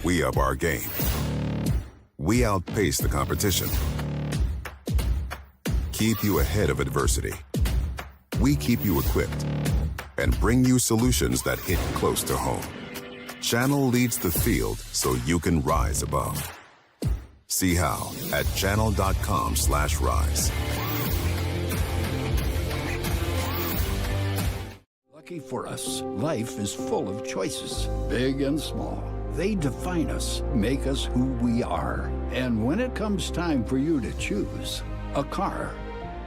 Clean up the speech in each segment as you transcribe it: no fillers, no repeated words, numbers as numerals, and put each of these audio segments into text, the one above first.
we up our game. We outpace the competition. Keep you ahead of adversity. We keep you equipped and bring you solutions that hit close to home. Channel leads the field so you can rise above. See how at channel.com/rise. Lucky for us, life is full of choices, big and small. They define us, make us who we are. And when it comes time for you to choose a car,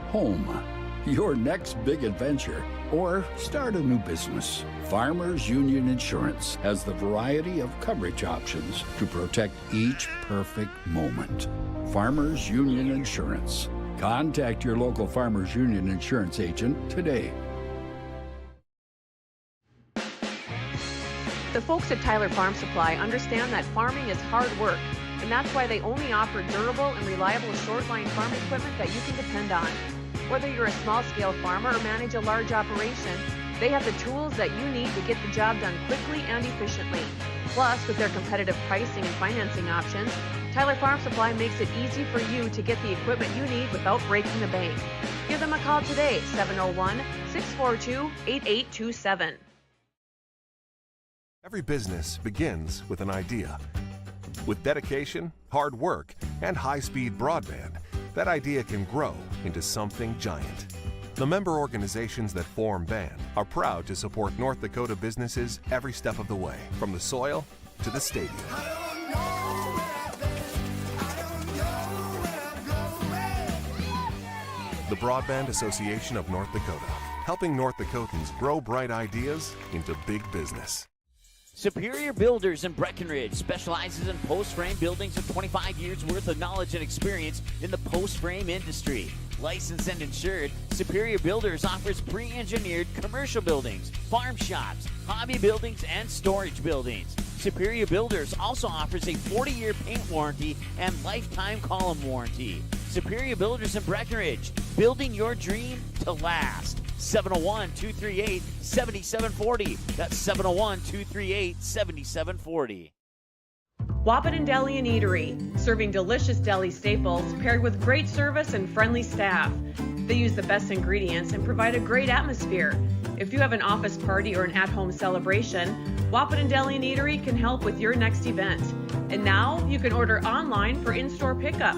home, your next big adventure, or start a new business, Farmers Union Insurance has the variety of coverage options to protect each perfect moment. Farmers Union Insurance. Contact your local Farmers Union Insurance agent today. The folks at Tyler Farm Supply understand that farming is hard work, and that's why they only offer durable and reliable short-line farm equipment that you can depend on. Whether you're a small-scale farmer or manage a large operation, they have the tools that you need to get the job done quickly and efficiently. Plus, with their competitive pricing and financing options, Tyler Farm Supply makes it easy for you to get the equipment you need without breaking the bank. Give them a call today, 701-642-8827. Every business begins with an idea. With dedication, hard work, and high-speed broadband, that idea can grow into something giant. The member organizations that form BAND are proud to support North Dakota businesses every step of the way, from the soil to the stadium. The Broadband Association of North Dakota, helping North Dakotans grow bright ideas into big business. Superior Builders in Breckenridge specializes in post-frame buildings with 25 years worth of knowledge and experience in the post-frame industry. Licensed and insured, Superior Builders offers pre-engineered commercial buildings, farm shops, hobby buildings, and storage buildings. Superior Builders also offers a 40-year paint warranty and lifetime column warranty. Superior Builders in Breckenridge, building your dream to last. 701-238-7740. That's 701-238-7740. Wahpeton Deli and Eatery, serving delicious deli staples paired with great service and friendly staff. They use the best ingredients and provide a great atmosphere. If you have an office party or an at-home celebration, Wahpeton Deli and Eatery can help with your next event. And now you can order online for in-store pickup.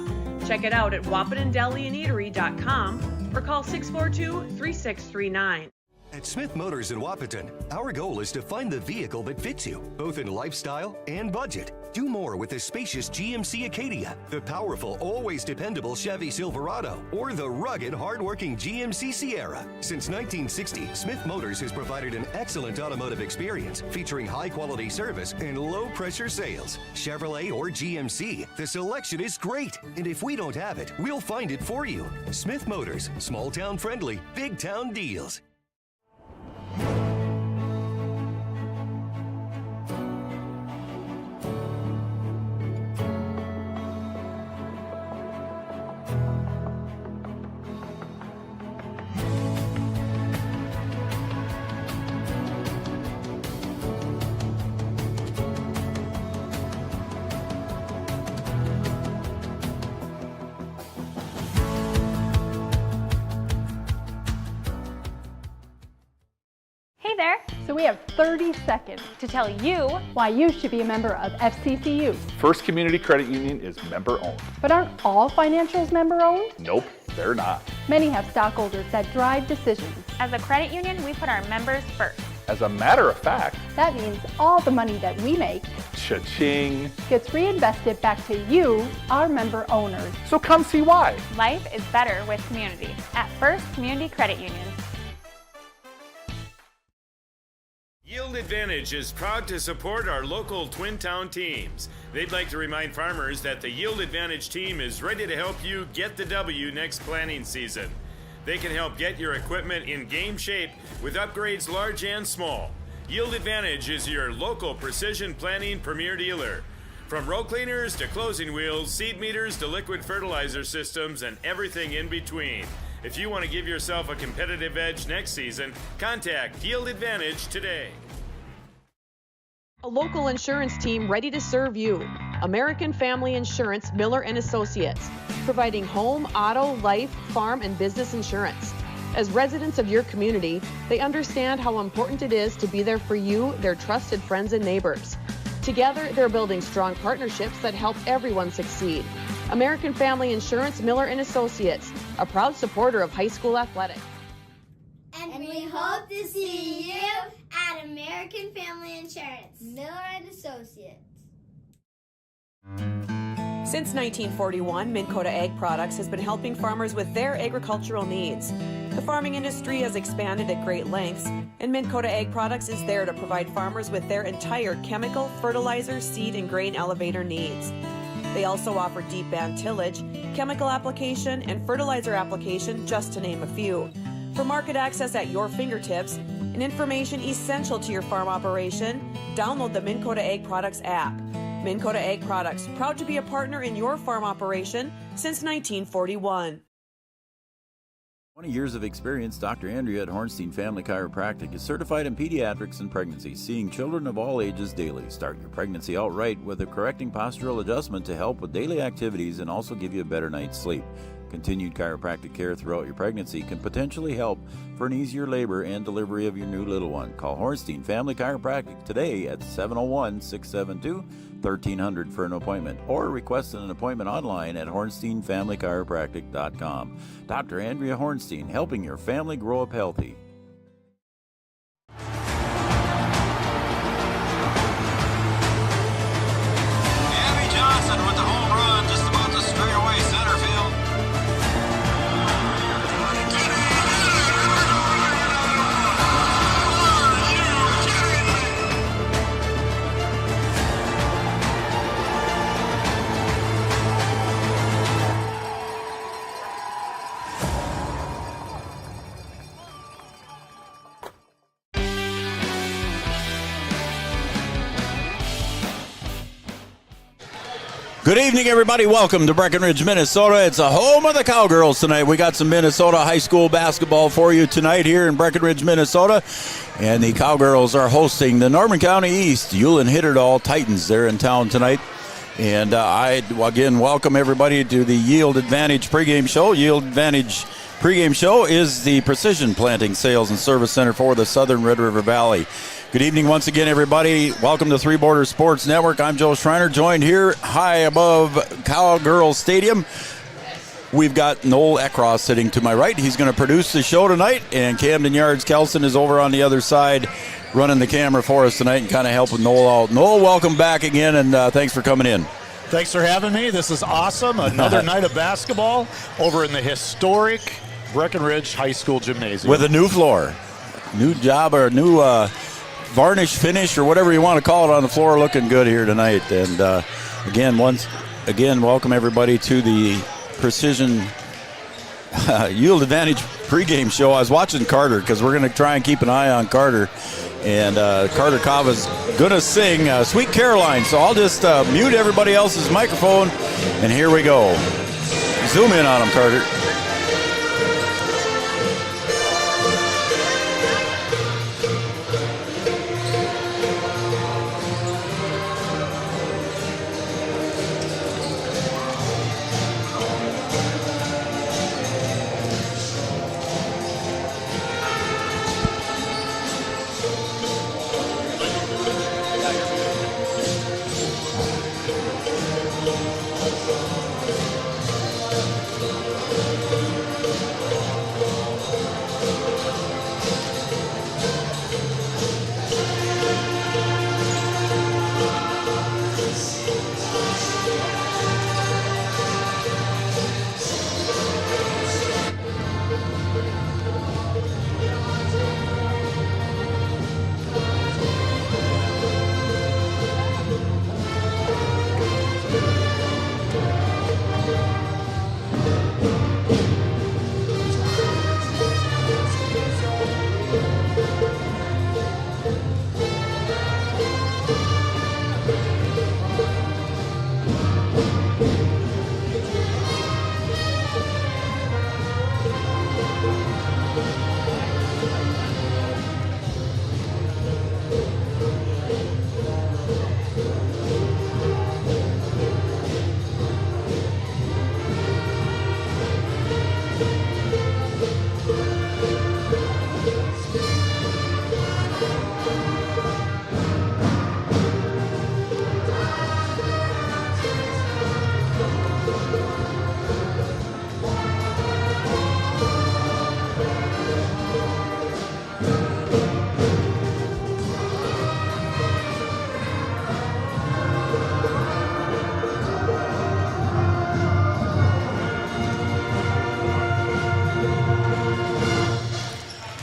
Check it out at wahpetondeliandeatery.com or call 642-3639. At Smith Motors in Wahpeton, our goal is to find the vehicle that fits you, both in lifestyle and budget. Do more with the spacious GMC Acadia, the powerful, always dependable Chevy Silverado, or the rugged, hardworking GMC Sierra. Since 1960, Smith Motors has provided an excellent automotive experience featuring high-quality service and low-pressure sales. Chevrolet or GMC, the selection is great. And if we don't have it, we'll find it for you. Smith Motors, small-town friendly, big-town deals. Hey there! So we have 30 seconds to tell you why you should be a member of FCCU. First Community Credit Union is member-owned. But aren't all financials member-owned? Nope, they're not. Many have stockholders that drive decisions. As a credit union, we put our members first. As a matter of fact, that means all the money that we make, cha-ching, gets reinvested back to you, our member owners. So come see why. Life is better with community at First Community Credit Union. Yield Advantage is proud to support our local Twin Town teams. They'd like to remind farmers that the Yield Advantage team is ready to help you get the W next planting season. They can help get your equipment in game shape with upgrades large and small. Yield Advantage is your local precision planting premier dealer. From row cleaners to closing wheels, seed meters to liquid fertilizer systems, and everything in between. If you want to give yourself a competitive edge next season, contact Yield Advantage today. A local insurance team ready to serve you. American Family Insurance, Miller & Associates, providing home, auto, life, farm, and business insurance. As residents of your community, they understand how important it is to be there for you, their trusted friends and neighbors. Together, they're building strong partnerships that help everyone succeed. American Family Insurance, Miller & Associates, a proud supporter of high school athletics. And we hope to see you at American Family Insurance, Miller & Associates. Since 1941, Minn Kota Ag Products has been helping farmers with their agricultural needs. The farming industry has expanded at great lengths, and Minn Kota Ag Products is there to provide farmers with their entire chemical, fertilizer, seed, and grain elevator needs. They also offer deep band tillage, chemical application, and fertilizer application, just to name a few. For market access at your fingertips and information essential to your farm operation, download the Minn Kota Ag Products app. Minn Kota Ag Products, proud to be a partner in your farm operation since 1941. 20 years of experience, Dr. Andrea at Hornstein Family Chiropractic is certified in pediatrics and pregnancy, seeing children of all ages daily. Start your pregnancy out right with a correcting postural adjustment to help with daily activities and also give you a better night's sleep. Continued chiropractic care throughout your pregnancy can potentially help for an easier labor and delivery of your new little one. Call Hornstein Family Chiropractic today at 701-672-1300 for an appointment, or request an appointment online at hornsteinfamilychiropractic.com. Dr. Andrea Hornstein, helping your family grow up healthy. Abby Johnson with the home run, just about to stray away center field. Good evening, everybody. Welcome to Breckenridge, Minnesota. It's a home of the Cowgirls tonight. We got some Minnesota high school basketball for you tonight here in Breckenridge, Minnesota. And the Cowgirls are hosting the Norman County East Ulen-Hitterdal Titans. They're in town tonight. And I, again, welcome everybody to the Yield Advantage pregame show. Yield Advantage pregame show is the Precision Planting Sales and Service Center for the Southern Red River Valley. Good evening once again, everybody. Welcome to Three Borders Sports Network. I'm Joe Schreiner, joined here high above Cowgirls Stadium. We've got Noel Eckross sitting to my right. He's going to produce the show tonight, and Camden Yards Kelson is over on the other side running the camera for us tonight and kind of helping Noel out. Noel, welcome back again, and thanks for coming in. Thanks for having me. This is awesome. Another night of basketball over in the historic Breckenridge High School Gymnasium. With a new floor, new job, or new varnish finish, or whatever you want to call it, on the floor, looking good here tonight. And once again, welcome everybody to the Precision Yield Advantage pregame show. I was watching Carter because we're going to try and keep an eye on Carter. And Carter Kava's going to sing Sweet Caroline. So I'll just mute everybody else's microphone, and here we go. Zoom in on him, Carter.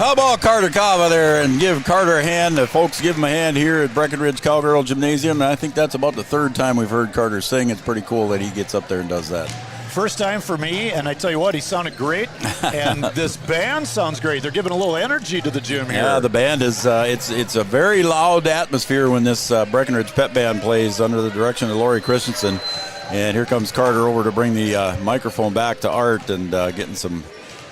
How about Carter Cava there, and give Carter a hand. The folks give him a hand here at Breckenridge Cowgirl Gymnasium, and I think that's about the third time we've heard Carter sing. It's pretty cool that he gets up there and does that. First time for me, and I tell you what, he sounded great, and this band sounds great. They're giving a little energy to the gym here. Yeah, the band is, it's a very loud atmosphere when this Breckenridge Pep Band plays under the direction of Lori Christensen. And here comes Carter over to bring the microphone back to Art and getting some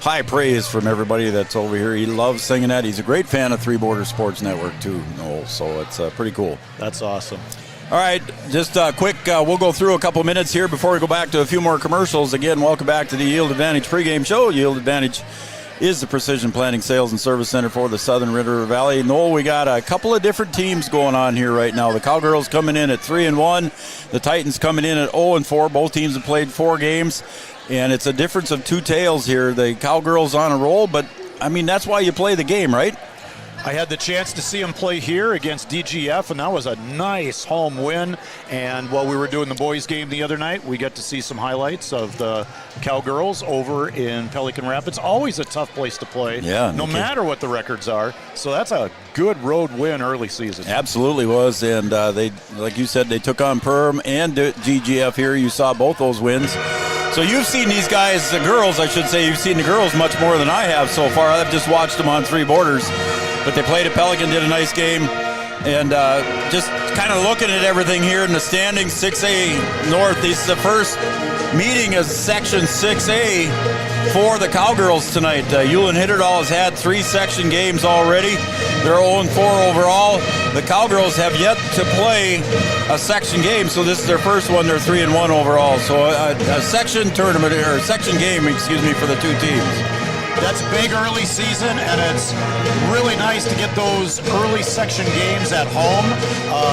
high praise from everybody that's over here. He loves singing that. He's a great fan of Three Borders Sports Network too, Noel, so it's pretty cool. That's awesome. All right, just quick, we'll go through a couple minutes here before we go back to a few more commercials. Again, welcome back to the Yield Advantage pregame show. Yield Advantage is the precision planting sales and service center for the Southern River Valley. Noel, we got a couple of different teams going on here right now. The Cowgirls coming in at 3-1. The Titans coming in at 0-4. Both teams have played 4 games. And it's a difference of 2 tails here. The Cowgirls on a roll, but, I mean, that's why you play the game, right? I had the chance to see him play here against DGF, and that was a nice home win. And while we were doing the boys' game the other night, we got to see some highlights of the Cowgirls over in Pelican Rapids. Always a tough place to play, no matter what the records are. So that's a good road win early season. Absolutely was, and they, like you said, they took on Perm and DGF here. You saw both those wins. So you've seen these guys, the girls, I should say, you've seen the girls much more than I have so far. I've just watched them on Three Borders. But they played at Pelican, did a nice game. And just kind of looking at everything here in the standings, 6A North. This is the first meeting of Section 6A for the Cowgirls tonight. Ulen-Hitterdal has had 3 section games already. They're 0-4 overall. The Cowgirls have yet to play a section game, so this is their first one. They're 3-1 overall. So a section tournament, or section game, for the 2 teams. That's big early season, and it's really nice to get those early section games at home.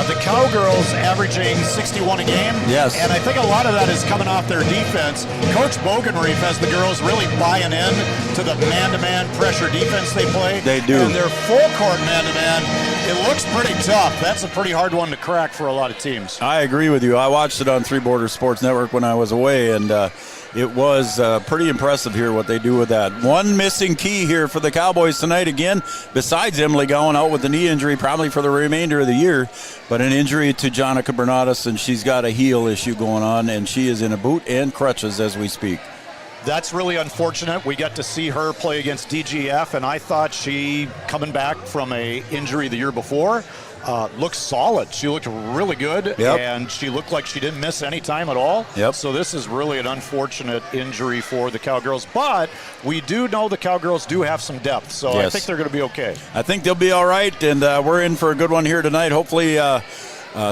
The Cowgirls averaging 61 a game. Yes. And I think a lot of that is coming off their defense. Coach Breckenridge has the girls really buying in to the man-to-man pressure defense they play. They do. And their full-court man-to-man, it looks pretty tough. That's a pretty hard one to crack for a lot of teams. I agree with you. I watched it on Three Borders Sports Network when I was away, and it was pretty impressive here what they do with that. One missing key here for the Cowboys tonight again, besides Emily going out with a knee injury probably for the remainder of the year, but an injury to Jonica Bernatus, and she's got a heel issue going on, and she is in a boot and crutches as we speak. That's really unfortunate. We got to see her play against DGF, and I thought she, coming back from a injury the year before, looked solid. She looked really good, and she looked like she didn't miss any time at all. So this is really an unfortunate injury for the Cowgirls, but we do know the Cowgirls do have some depth, so I think they're going to be okay. I think they'll be all right, and we're in for a good one here tonight. Hopefully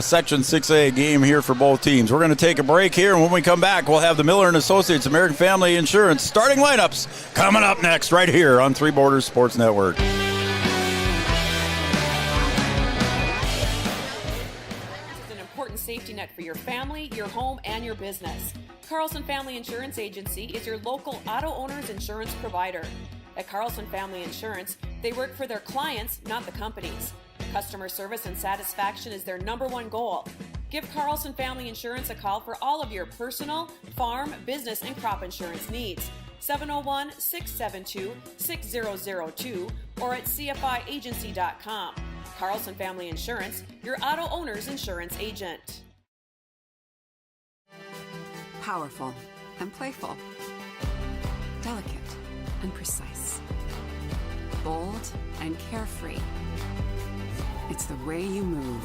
Section 6A game here for both teams. We're going to take a break here, and when we come back, we'll have the Miller & Associates American Family Insurance starting lineups coming up next right here on Three Borders Sports Network. Safety net for your family, your home, and your business. Carlson Family Insurance Agency is your local auto owner's insurance provider. At Carlson Family Insurance, they work for their clients, not the companies. Customer service and satisfaction is their #1 goal. Give Carlson Family Insurance a call for all of your personal, farm, business, and crop insurance needs. 701-672-6002 or at cfiagency.com. Carlson Family Insurance, your auto owner's insurance agent. Powerful and playful. Delicate and precise. Bold and carefree. It's the way you move,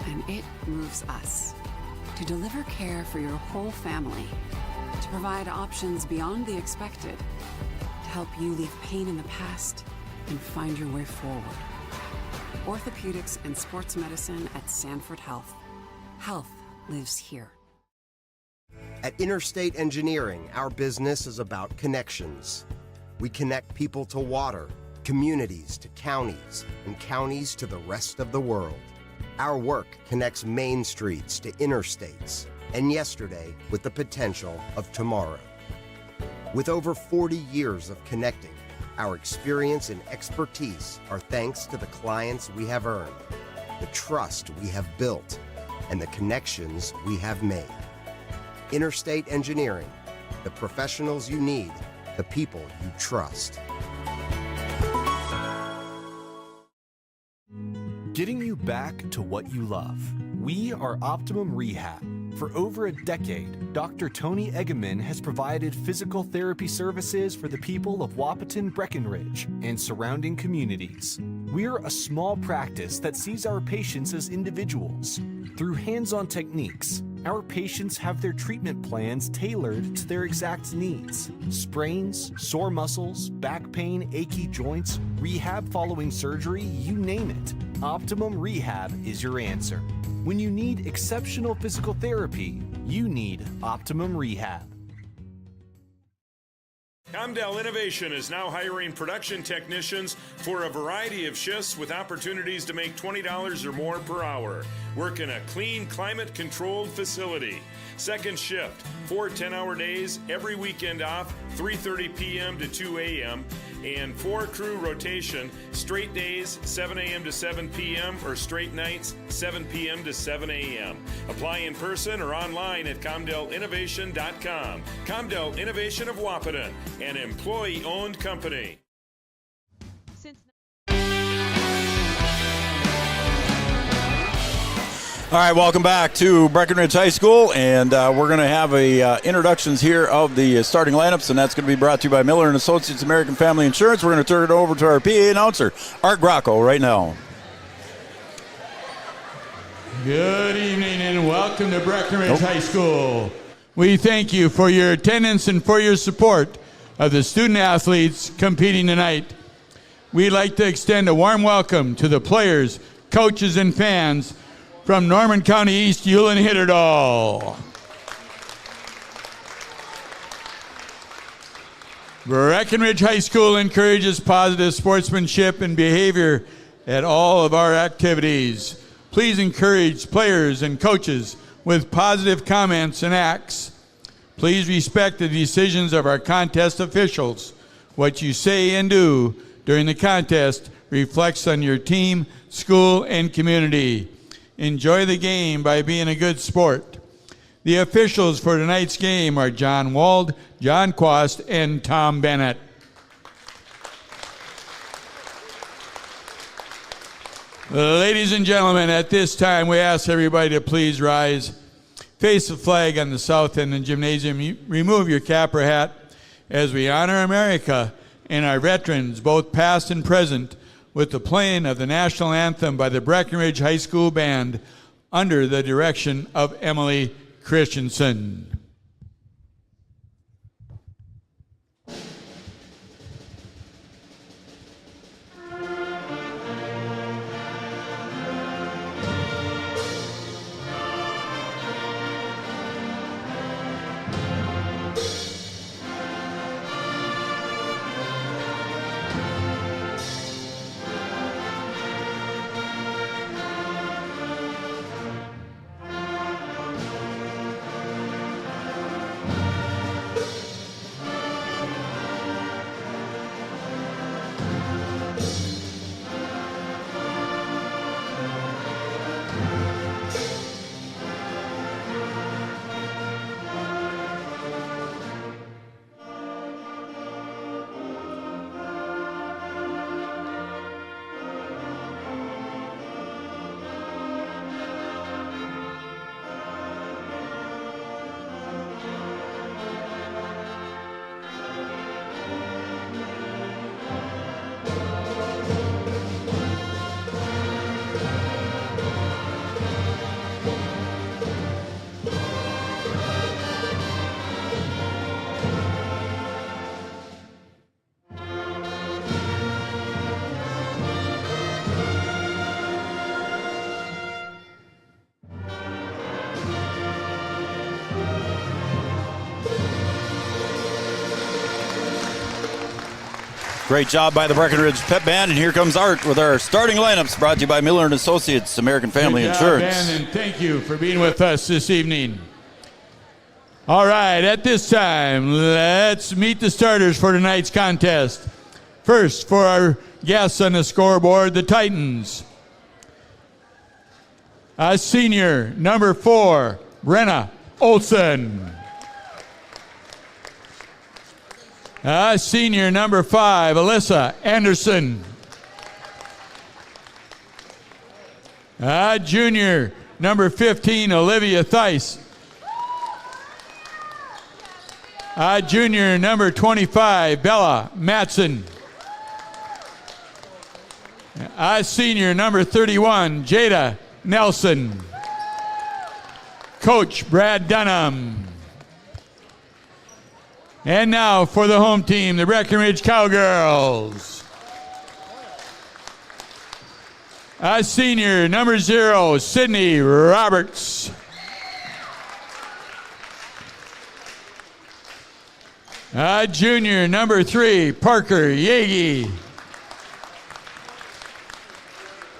and it moves us. To deliver care for your whole family. To provide options beyond the expected. To help you leave pain in the past and find your way forward. Orthopedics and sports medicine at Sanford Health. Health lives here. At Interstate Engineering, our business is about connections. We connect people to water, communities to counties, and counties to the rest of the world. Our work connects main streets to interstates, and yesterday with the potential of tomorrow. With over 40 years of connecting, our experience and expertise are thanks to the clients we have earned, the trust we have built, and the connections we have made. Interstate Engineering, the professionals you need, the people you trust. Getting you back to what you love. We are Optimum Rehab. For over a decade, Dr. Tony Egeman has provided physical therapy services for the people of Wahpeton, Breckenridge, and surrounding communities. We're a small practice that sees our patients as individuals. Through hands-on techniques, our patients have their treatment plans tailored to their exact needs. Sprains, sore muscles, back pain, achy joints, rehab following surgery, you name it. Optimum Rehab is your answer. When you need exceptional physical therapy, you need Optimum Rehab. Comdell Innovation is now hiring production technicians for a variety of shifts with opportunities to make $20 or more per hour. Work in a clean, climate-controlled facility. Second shift, 4 10-hour days, every weekend off, 3:30 p.m. to 2 a.m., and 4-crew rotation, straight days, 7 a.m. to 7 p.m., or straight nights, 7 p.m. to 7 a.m. Apply in person or online at ComdellInnovation.com. Comdell Innovation of Wahpeton, an employee-owned company. All right, welcome back to Breckenridge High School, and we're going to have introductions here of the starting lineups, and that's going to be brought to you by Miller & Associates American Family Insurance. We're going to turn it over to our PA announcer, Art Grocco, right now. Good evening and welcome to Breckenridge High School. We thank you for your attendance and for your support of the student athletes competing tonight. We'd like to extend a warm welcome to the players, coaches, and fans from Norman County East, Ulen-Hitterdal. Breckenridge High School encourages positive sportsmanship and behavior at all of our activities. Please encourage players and coaches with positive comments and acts. Please respect the decisions of our contest officials. What you say and do during the contest reflects on your team, school, and community. Enjoy the game by being a good sport. The officials for tonight's game are John Wald, John Quast, and Tom Bennett. Ladies and gentlemen, at this time, we ask everybody to please rise. Face the flag on the south end of the gymnasium. Remove your cap or hat as we honor America and our veterans, both past and present, with the playing of the national anthem by the Breckenridge High School Band under the direction of Emily Christensen. Great job by the Breckenridge Pep Band, and here comes Art with our starting lineups, brought to you by Miller & Associates American Family Insurance. Good job, Ben, and thank you for being with us this evening. All right, at this time, let's meet the starters for tonight's contest. First, for our guests on the scoreboard, the Titans. A senior, number 4, Brenna Olson. Senior number 5, Alyssa Anderson. Junior, number 15, Olivia Theis. Junior, number 25, Bella Matson. Senior, number 31, Jada Nelson. Coach Brad Dunham. And now for the home team, the Breckenridge Cowgirls. Senior, number 0, Sydney Roberts. Junior, number 3, Parker Yagi.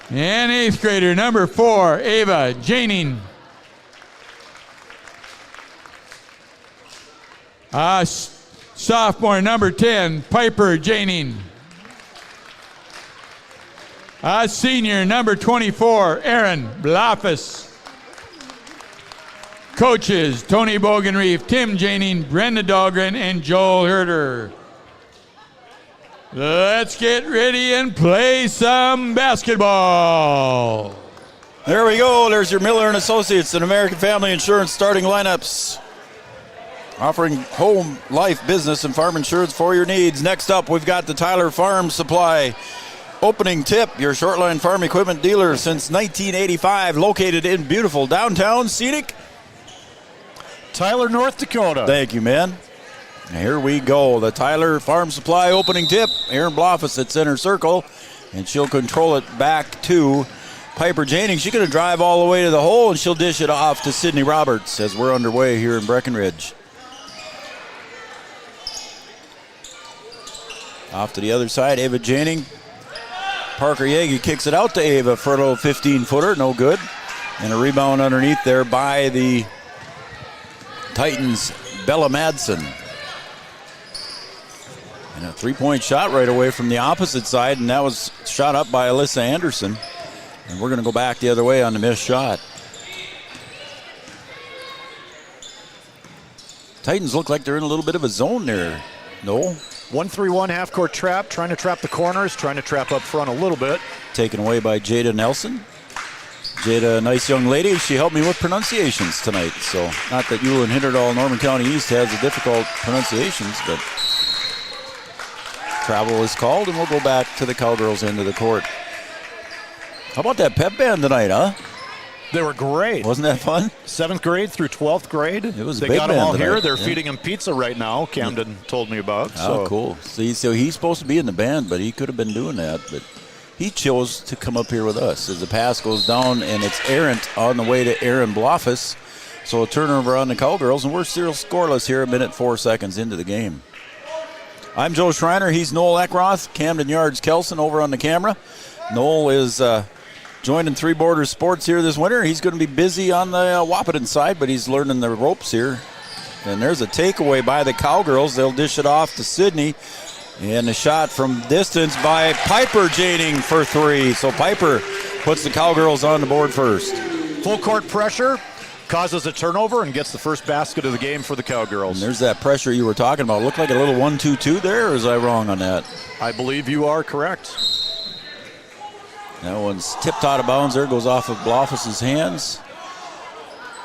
And 8th grader, number 4, Ava Janing. Sophomore, number 10, Piper Janing. Senior, number 24, Aaron Blafus. Coaches, Tony Bogenreef, Tim Janing, Brenda Dahlgren, and Joel Herder. Let's get ready and play some basketball. There we go. There's your Miller & Associates and American Family Insurance starting lineups. Offering home, life, business, and farm insurance for your needs. Next up, we've got the Tyler Farm Supply opening tip, your shortline farm equipment dealer since 1985, located in beautiful downtown scenic Tyler, North Dakota. Thank you, man. Here we go. The Tyler Farm Supply opening tip. Aaron Blofus at center circle, and she'll control it back to Piper Janing. She's going to drive all the way to the hole, and she'll dish it off to Sydney Roberts as we're underway here in Breckenridge. Off to the other side, Ava Janing. Parker Yagi kicks it out to Ava for a little 15-footer, no good. And a rebound underneath there by the Titans, Bella Madsen. And a three-point shot right away from the opposite side, and that was shot up by Alyssa Anderson. And we're going to go back the other way on the missed shot. Titans look like they're in a little bit of a zone there. No. 1-3-1 half-court trap, trying to trap the corners, trying to trap up front a little bit. Taken away by Jada Nelson. Jada, a nice young lady. She helped me with pronunciations tonight. So, not that Ulen-Hitterdal, Norman County East has the difficult pronunciations, but travel is called, and we'll go back to the Cowgirls' end of the court. How about that pep band tonight, huh? They were great. Wasn't that fun? 7th grade through 12th grade. It was a They big got them band all tonight. here. They're Yeah. feeding him pizza right now, Camden told me about. Oh, cool. See, so he's supposed to be in the band, but he could have been doing that. But he chose to come up here with us as the pass goes down, and it's errant on the way to Aaron Blofus. So a turnover on the Cowgirls, and we're still scoreless here, 1:04 into the game. I'm Joe Schreiner. He's Noel Eckroth. Camden Yards Kelson over on the camera. Noel is joining Three Borders Sports here this winter. He's going to be busy on the Wahpeton side, but he's learning the ropes here. And there's a takeaway by the Cowgirls. They'll dish it off to Sydney. And a shot from distance by Piper Janing for 3. So Piper puts the Cowgirls on the board first. Full court pressure causes a turnover and gets the first basket of the game for the Cowgirls. And there's that pressure you were talking about. Looked like a little 1-2-2 there, or was I wrong on that? I believe you are correct. That one's tipped out of bounds there, goes off of Blofus's hands.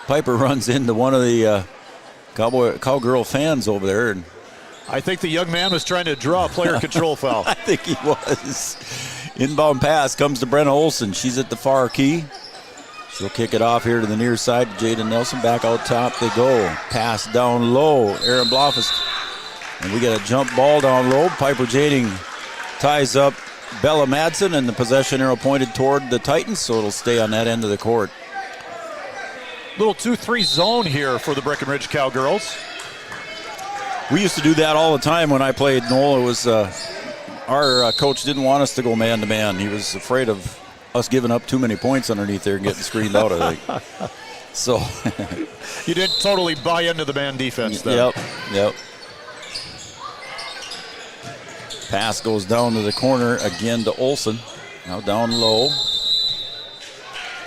Piper runs into one of the Cowgirl fans over there. And I think the young man was trying to draw a player control foul. I think he was. Inbound pass comes to Brenna Olson. She's at the far key. She'll kick it off here to the near side. Jaden Nelson back out top they go. Pass down low. Aaron Blofus. And we get a jump ball down low. Piper Janing ties up Bella Madsen, and the possession arrow pointed toward the Titans, so it'll stay on that end of the court. Little 2-3 zone here for the Breckenridge Cowgirls. We used to do that all the time when I played. Noel, it was our coach didn't want us to go man-to-man. He was afraid of us giving up too many points underneath there and getting screened out, I think. So you didn't totally buy into the man defense then. Yep. Pass goes down to the corner again to Olson. Now down low.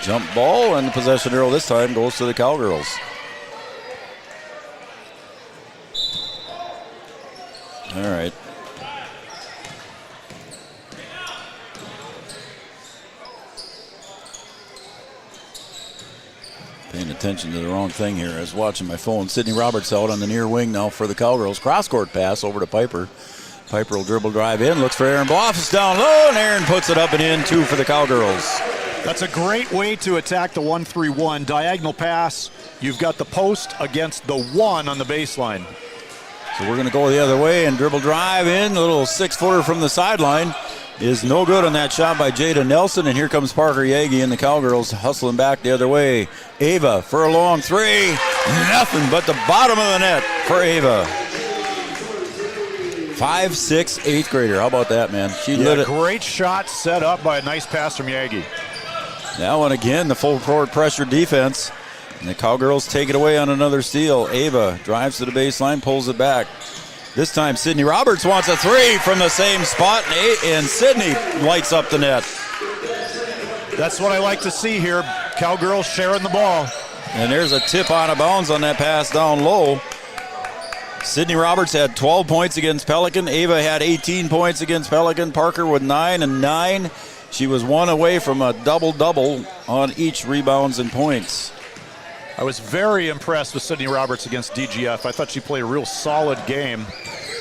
Jump ball, and the possession arrow this time goes to the Cowgirls. All right. attention to the wrong thing here. I was watching my phone. Sydney Roberts out on the near wing now for the Cowgirls. Cross-court pass over to Piper. Piper will dribble drive in, looks for Aaron Bloffus down low, and Aaron puts it up and in, 2 for the Cowgirls. That's a great way to attack the 1-3-1. Diagonal pass. You've got the post against the 1 on the baseline. So we're going to go the other way and dribble drive in. A little 6-footer from the sideline is no good on that shot by Jada Nelson. And here comes Parker Yagi and the Cowgirls hustling back the other way. Ava for a long 3. Nothing but the bottom of the net for Ava. 5'6", 8th grader. How about that, man? She lit it. Great shot set up by a nice pass from Yagi. That one again, the full forward pressure defense. And the Cowgirls take it away on another steal. Ava drives to the baseline, pulls it back. This time Sydney Roberts wants a 3 from the same spot, and Sydney lights up the net. That's what I like to see here. Cowgirls sharing the ball. And there's a tip out of bounds on that pass down low. Sydney Roberts had 12 points against Pelican. Ava had 18 points against Pelican. Parker with 9 and 9. She was 1 away from a double-double on each rebounds and points. I was very impressed with Sydney Roberts against DGF. I thought she played a real solid game.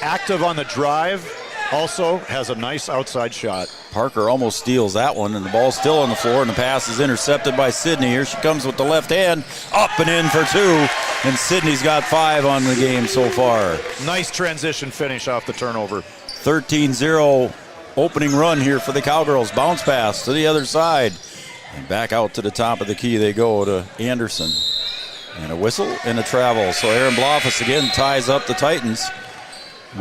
Active on the drive, also has a nice outside shot. Parker almost steals that one, and the ball's still on the floor, and the pass is intercepted by Sydney. Here she comes with the left hand, up and in for 2, and Sydney's got 5 on the game so far. Nice transition finish off the turnover. 13-0 opening run here for the Cowgirls. Bounce pass to the other side, and back out to the top of the key they go to Anderson. And a whistle and a travel. So Aaron Bloffus again ties up the Titans.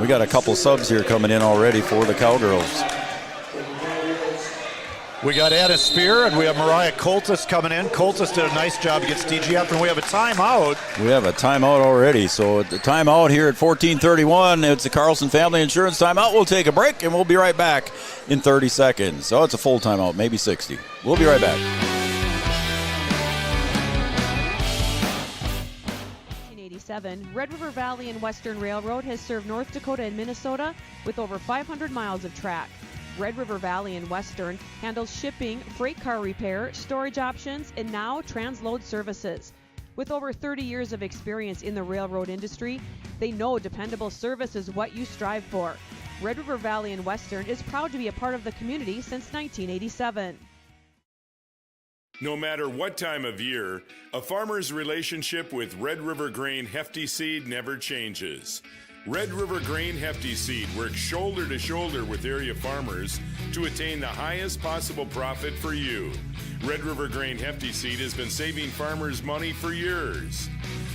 We got a couple subs here coming in already for the Cowgirls. We got Anna Spear and we have Mariah Coltis coming in. Coltis did a nice job against DGF, and we have a timeout. We have a timeout already. So the timeout here at 14:31. It's the Carlson Family Insurance timeout. We'll take a break and we'll be right back in 30 seconds. So it's a full timeout, maybe 60. We'll be right back. Red River Valley and Western Railroad has served North Dakota and Minnesota with over 500 miles of track. Red River Valley and Western handles shipping, freight car repair, storage options, and now transload services. With over 30 years of experience in the railroad industry, they know dependable service is what you strive for. Red River Valley and Western is proud to be a part of the community since 1987. No matter what time of year, a farmer's relationship with Red River Grain Hefty Seed never changes. Red River Grain Hefty Seed works shoulder to shoulder with area farmers to attain the highest possible profit for you. Red River Grain Hefty Seed has been saving farmers money for years.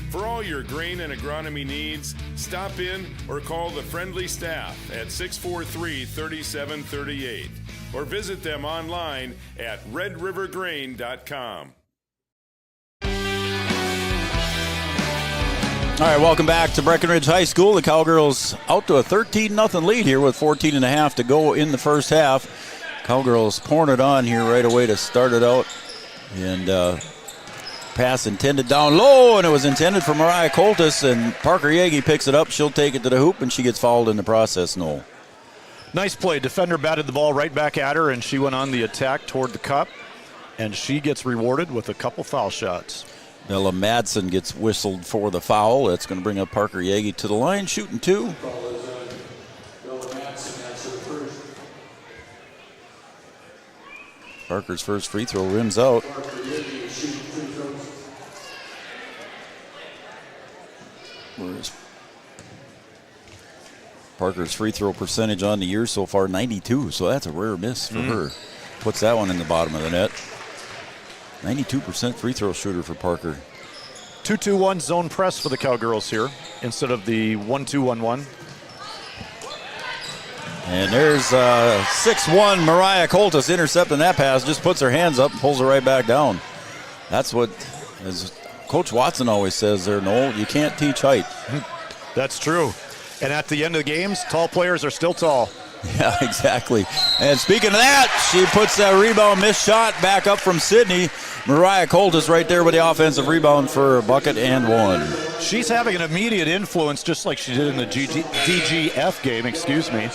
For all your grain and agronomy needs, stop in or call the friendly staff at 643-3738 or visit them online at redrivergrain.com. All right, welcome back to Breckenridge High School. The Cowgirls out to a 13-0 lead here with 14.5 to go in the first half. Cowgirls pouring it on here right away to start it out. And pass intended down low, and it was intended for Mariah Coltis, and Parker Yagi picks it up. She'll take it to the hoop, and she gets fouled in the process, Noel. Nice play. Defender batted the ball right back at her, and she went on the attack toward the cup, and she gets rewarded with a couple foul shots. Bella Madsen gets whistled for the foul. That's going to bring up Parker Yagi to the line, shooting 2. Parker's first free throw rims out. Where's Parker's free throw percentage on the year so far? 92, so that's a rare miss for her. Puts that one in the bottom of the net. 92% free throw shooter for Parker. 2-2-1 zone press for the Cowgirls here instead of the 1-2-1-1. And there's 6'1" Mariah Coltis intercepting that pass. Just puts her hands up and pulls her right back down. That's what, as Coach Watson always says there, Noel, you can't teach height. That's true. And at the end of the games, tall players are still tall. Yeah, exactly. And speaking of that, she puts that rebound missed shot back up from Sydney. Mariah Coltis right there with the offensive rebound for a bucket and one. She's having an immediate influence just like she did in the DGF game, excuse me.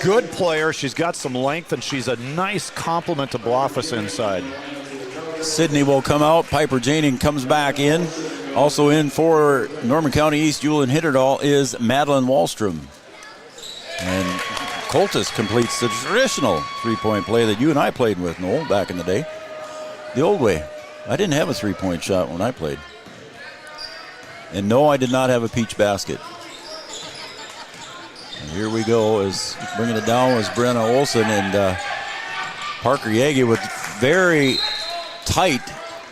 Good player. She's got some length, and she's a nice complement to Bloffus inside. Sydney will come out. Piper Janing comes back in. Also in for Norman County East Ulen-Hitterdal is Madeline Wallstrom. And Coltis completes the traditional three-point play that you and I played with, Noel, back in the day. The old way. I didn't have a three-point shot when I played. And no, I did not have a peach basket. And here we go, as bringing it down was Brenna Olson, and Parker Yagi with very tight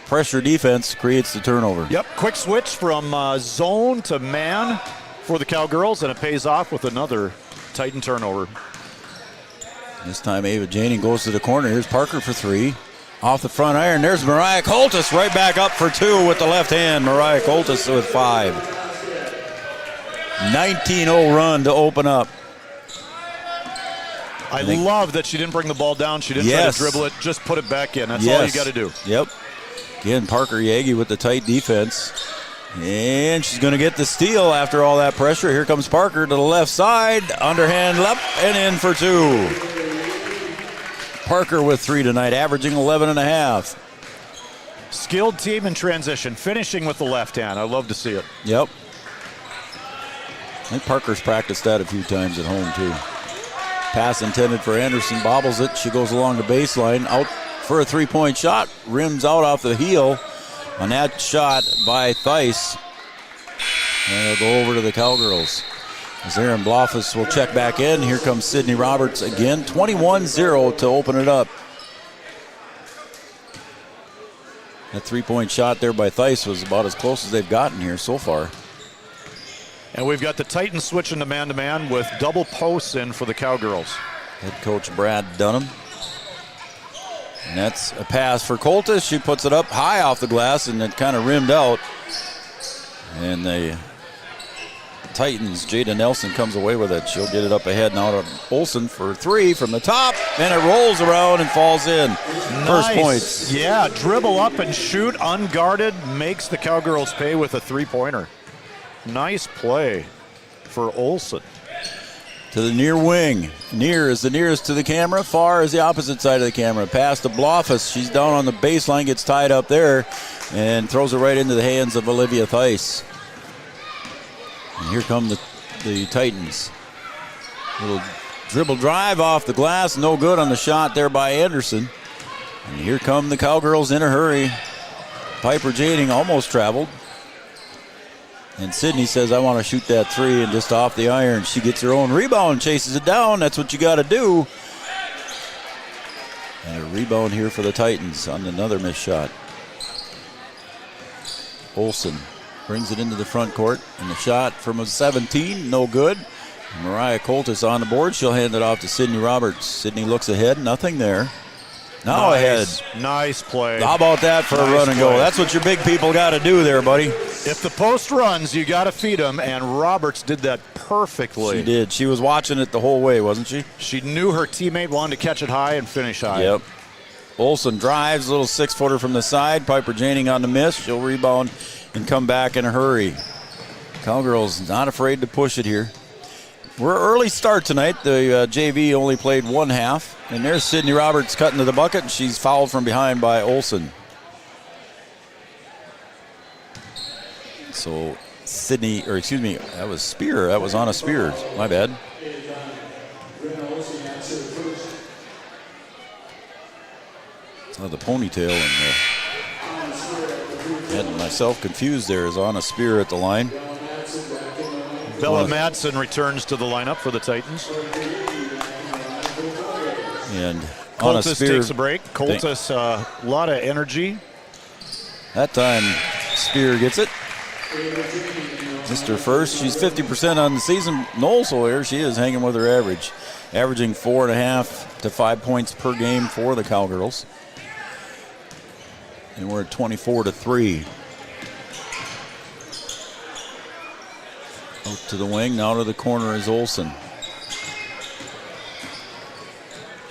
pressure defense creates the turnover. Yep, quick switch from zone to man for the Cowgirls, and it pays off with another Titan turnover. This time Ava Janing goes to the corner. Here's Parker for three. Off the front iron, there's Mariah Coltis right back up for two with the left hand. Mariah Coltis with 5. 19-0 run to open up. I love that she didn't bring the ball down. She didn't try to dribble it. Just put it back in. That's all you got to do. Yep. Again, Parker Yagi with the tight defense. And she's going to get the steal after all that pressure. Here comes Parker to the left side. Underhand up and in for 2. Parker with 3 tonight, averaging 11.5. Skilled team in transition, finishing with the left hand. I love to see it. Yep. I think Parker's practiced that a few times at home, too. Pass intended for Anderson, bobbles it. She goes along the baseline, out for a three-point shot. Rims out off the heel on that shot by Theis. And it'll go over to the Cowgirls. As Aaron Blofus will check back in. Here comes Sydney Roberts again. 21-0 to open it up. That three-point shot there by Theis was about as close as they've gotten here so far. And we've got the Titans switching to man-to-man with double posts in for the Cowgirls. Head coach Brad Dunham. And that's a pass for Coltis. She puts it up high off the glass, and it kind of rimmed out. And the Titans, Jada Nelson comes away with it. She'll get it up ahead now to Olsen for 3 from the top, and it rolls around and falls in. Nice. First points. Yeah, dribble up and shoot unguarded, makes the Cowgirls pay with a three-pointer. Nice play for Olsen. To the near wing. Near is the nearest to the camera. Far is the opposite side of the camera. Pass to Blofus. She's down on the baseline, gets tied up there, and throws it right into the hands of Olivia Theis. And here come the Titans. Little dribble drive off the glass. No good on the shot there by Anderson. And here come the Cowgirls in a hurry. Piper Janing almost traveled. And Sydney says, I want to shoot that 3, and just off the iron. She gets her own rebound, chases it down. That's what you got to do. And a rebound here for the Titans on another missed shot. Olsen brings it into the front court, and the shot from a 17, no good. Mariah Coltis on the board. She'll hand it off to Sydney Roberts. Sydney looks ahead, nothing there. Now ahead. Nice play. How about that for a run and go? That's what your big people got to do there, buddy. If the post runs, you got to feed them, and Roberts did that perfectly. She did. She was watching it the whole way, wasn't she? She knew her teammate wanted to catch it high and finish high. Yep. Olsen drives, a little 6-footer from the side. Piper Janing on the miss. She'll rebound and come back in a hurry. Cowgirls not afraid to push it here. We're early start tonight. The JV only played one half. And there's Sydney Roberts cutting to the bucket, and she's fouled from behind by Olsen. So Sydney, or excuse me, that was Spear. That was Anna Spear. My bad. Saw the ponytail and had myself confused there as Anna Spear at the line. Bella Madsen returns to the lineup for the Titans. And Coltis Spear takes a break. Coltis, a lot of energy. That time, Spear gets it. Missed her first. She's 50% on the season. Noel Sawyer, she is hanging with her average. Averaging 4.5 to 5 points per game for the Cowgirls. And we're at 24-3. Out to the wing, now to the corner is Olsen.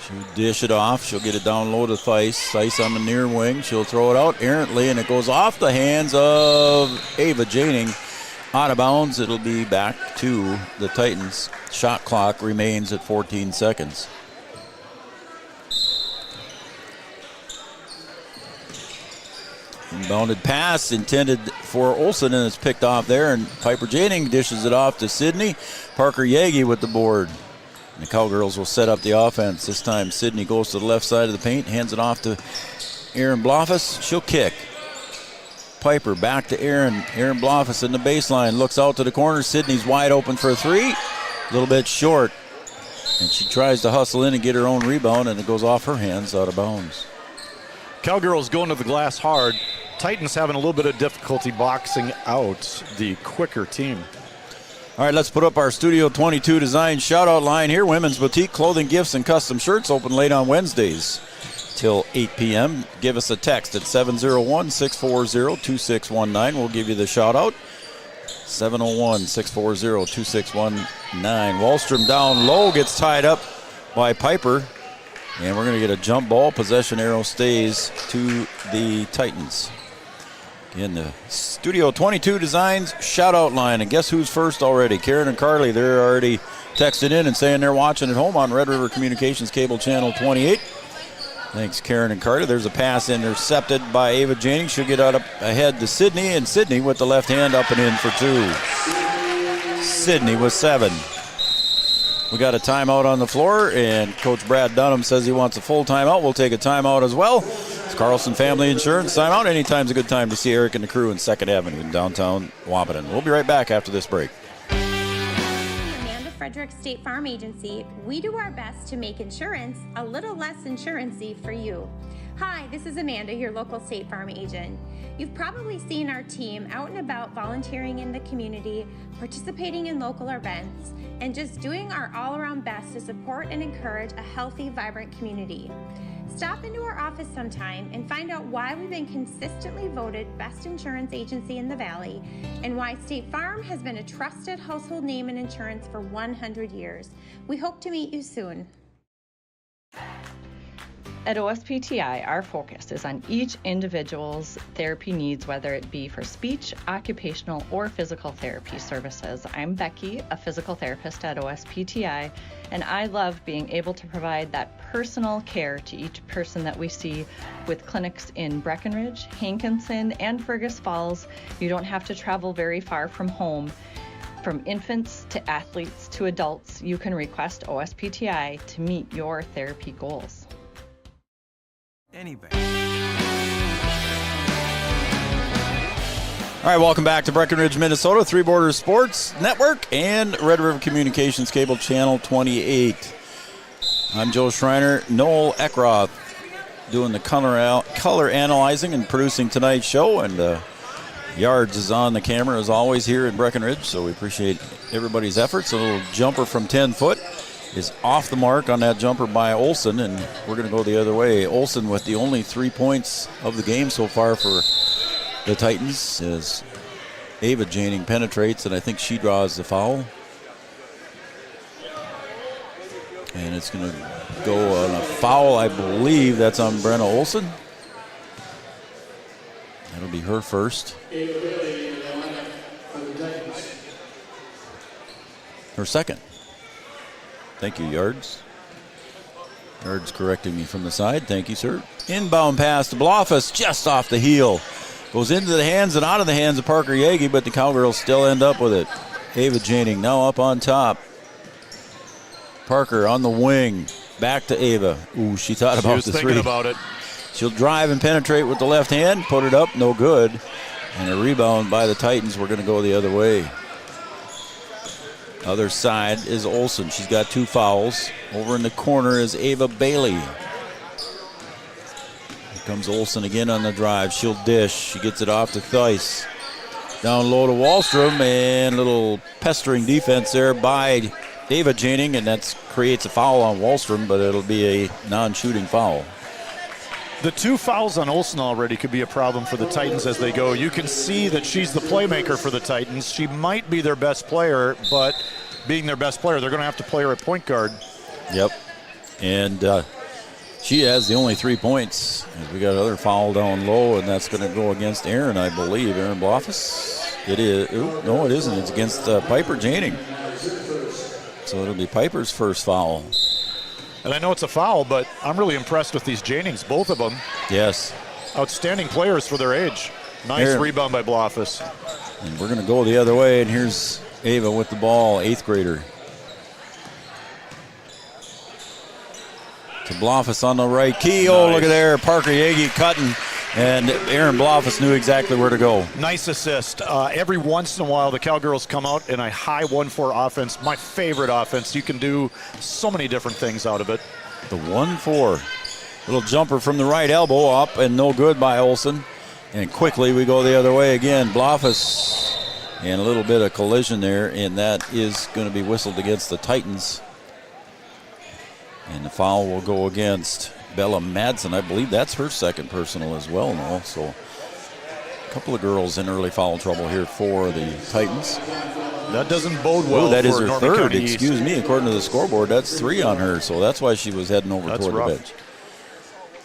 She'll dish it off. She'll get it down low to Theis. Theis on the near wing. She'll throw it out errantly, and it goes off the hands of Ava Janing. Out of bounds. It'll be back to the Titans. Shot clock remains at 14 seconds. Inbounded pass intended for Olsen, and it's picked off there, and Piper Janing dishes it off to Sydney. Parker Yagi with the board. And the Cowgirls will set up the offense. This time Sydney goes to the left side of the paint, hands it off to Erin Blofus. She'll kick. Piper back to Erin. Erin Blofus in the baseline, looks out to the corner. Sydney's wide open for a three. A little bit short. And she tries to hustle in and get her own rebound, and it goes off her hands out of bounds. Cowgirls going to the glass hard. Titans having a little bit of difficulty boxing out the quicker team. All right, let's put up our Studio 22 design shout-out line here. Women's Boutique Clothing, Gifts, and Custom Shirts open late on Wednesdays till 8 p.m. Give us a text at 701-640-2619. We'll give you the shout-out. 701-640-2619. Wallstrom down low, gets tied up by Piper. And we're going to get a jump ball. Possession arrow stays to the Titans. Again, the Studio 22 Designs shout-out line. And guess who's first already? Karen and Carly. They're already texting in and saying they're watching at home on Red River Communications Cable Channel 28. Thanks, Karen and Carly. There's a pass intercepted by Ava Janing. She'll get out up ahead to Sydney, and Sydney with the left hand up and in for two. Sydney with 7. We got a timeout on the floor, and Coach Brad Dunham says he wants a full timeout. We'll take a timeout as well. It's Carlson Family Insurance timeout. Anytime's a good time to see Eric and the crew in 2nd Avenue in downtown Wapaton. We'll be right back after this break. Frederick State Farm Agency, we do our best to make insurance a little less insurance-y for you. Hi, this is Amanda, your local State Farm agent. You've probably seen our team out and about volunteering in the community, participating in local events, and just doing our all-around best to support and encourage a healthy, vibrant community. Stop into our office sometime and find out why we've been consistently voted best insurance agency in the Valley and why State Farm has been a trusted household name in insurance for 100 years. We hope to meet you soon. At OSPTI, our focus is on each individual's therapy needs, whether it be for speech, occupational, or physical therapy services. I'm Becky, a physical therapist at OSPTI, and I love being able to provide that personal care to each person that we see with clinics in Breckenridge, Hankinson, and Fergus Falls. You don't have to travel very far from home. From infants to athletes to adults, you can request OSPTI to meet your therapy goals. All right, welcome back to Breckenridge, Minnesota, Three Borders Sports Network and Red River Communications Cable Channel 28. I'm Joe Schreiner. Noel Eckroth doing the color analyzing and producing tonight's show, and Yards is on the camera as always here in Breckenridge, so we appreciate everybody's efforts. A little jumper from 10 foot is off the mark on that jumper by Olsen, and we're going to go the other way. Olsen with the only 3 points of the game so far for the Titans as Ava Janing penetrates, and I think she draws the foul. And it's going to go on a foul, I believe that's on Brenna Olsen. That'll be her first. Her second. Thank you, Yards. Yards correcting me from the side. Thank you, sir. Inbound pass to Blofus, just off the heel. Goes into the hands and out of the hands of Parker Yagi, but the Cowgirls still end up with it. Ava Janing now up on top. Parker on the wing. Back to Ava. Ooh, she thought about the three. She was thinking about it. She'll drive and penetrate with the left hand. Put it up, no good. And a rebound by the Titans. We're going to go the other way. Other side is Olsen. She's got 2 fouls. Over in the corner is Ava Bailey. Here comes Olsen again on the drive. She'll dish. She gets it off to Theis. Down low to Wallstrom, and a little pestering defense there by Ava Janing, and that creates a foul on Wallstrom, but it'll be a non-shooting foul. The 2 fouls on Olsen already could be a problem for the Titans as they go. You can see that she's the playmaker for the Titans. She might be their best player, but being their best player, they're going to have to play her at point guard. Yep. And she has the only 3 points. We got another foul down low, and that's going to go against Erin, I believe. Erin Blofus. It is. Ooh, no, it isn't. It's against Piper Janing. So it'll be Piper's first foul. And I know it's a foul, but I'm really impressed with these Janings, both of them. Yes. outstanding players for their age. Nice rebound by Blofus. And we're going to go the other way, and here's Ava with the ball, 8th grader. To Blofus on the right key. Oh, look at there. Parker Yagi cutting, and Aaron Blofus knew exactly where to go. Nice assist. Every once in a while, the Cowgirls come out in a high 1-4 offense. My favorite offense. You can do so many different things out of it. The 1-4. Little jumper from the right elbow up, and no good by Olsen. And quickly we go the other way again. Blofus, and a little bit of collision there, and that is going to be whistled against the Titans. And the foul will go against Bella Madsen. I believe that's her second personal as well now. So a couple of girls in early foul trouble here for the Titans. That doesn't bode well. Ooh, that is for her Norman third, County East. excuse me. According to the scoreboard, that's 3 on her. So that's why she was heading over toward the bench.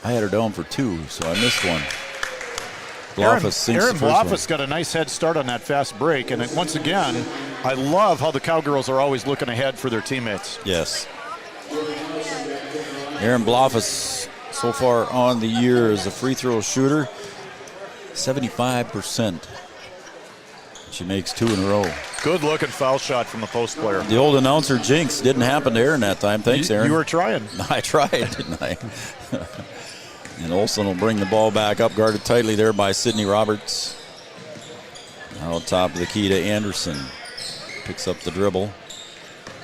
I had her down for 2, so I missed one. Aaron Blofus got a nice head start on that fast break. And once again, I love how the Cowgirls are always looking ahead for their teammates. Yes. Aaron Blofus, so far on the year as a free throw shooter, 75%. She makes 2 in a row. Good looking foul shot from the post player. The old announcer jinx didn't happen to Aaron that time. Thanks, Aaron. You were trying. I tried, didn't I? And Olsen will bring the ball back up, guarded tightly there by Sydney Roberts. Out top of the key to Anderson. Picks up the dribble.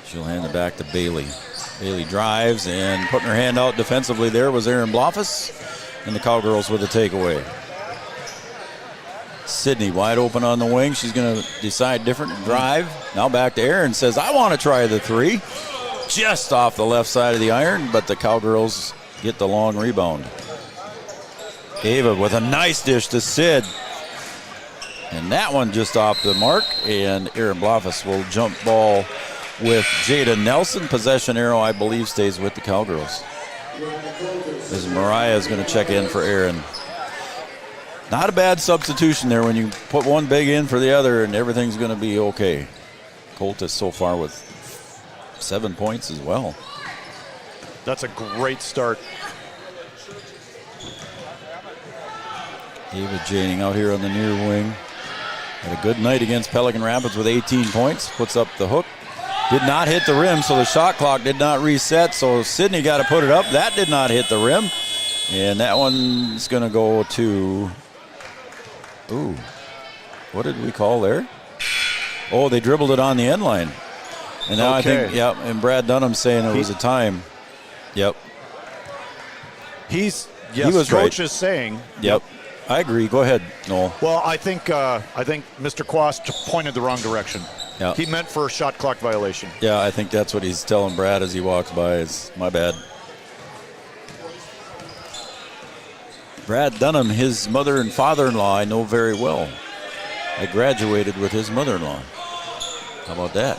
She'll hand it back to Bailey. Bailey drives, and putting her hand out defensively there was Aaron Blofus, and the Cowgirls with a takeaway. Sydney wide open on the wing. She's going to decide different. Drive. Now back to Aaron. Says, I want to try the 3. Just off the left side of the iron, but the Cowgirls get the long rebound. Ava with a nice dish to Sid. And that one just off the mark, and Aaron Blofus will jump ball with Jada Nelson. Possession arrow, I believe, stays with the Cowgirls. As Mariah is going to check in for Aaron. Not a bad substitution there when you put one big in for the other, and everything's going to be okay. Coltis so far with 7 points as well. That's a great start. Ava Janing out here on the near wing. Had a good night against Pelican Rapids with 18 points. Puts up the hook. Did not hit the rim, so the shot clock did not reset. So Sydney got to put it up. That did not hit the rim. And that one's going to go to... Ooh. What did we call there? Oh, they dribbled it on the end line. And now I think, yeah, and Brad Dunham saying it was a time. Yep. He was coach is saying. Yep. I agree. Go ahead, Noel. Well, I think Mr. Quast pointed the wrong direction. Yep. He meant for a shot clock violation. Yeah, I think that's what he's telling Brad as he walks by. It's my bad. Brad Dunham, his mother and father-in-law, I know very well. I graduated with his mother-in-law. How about that?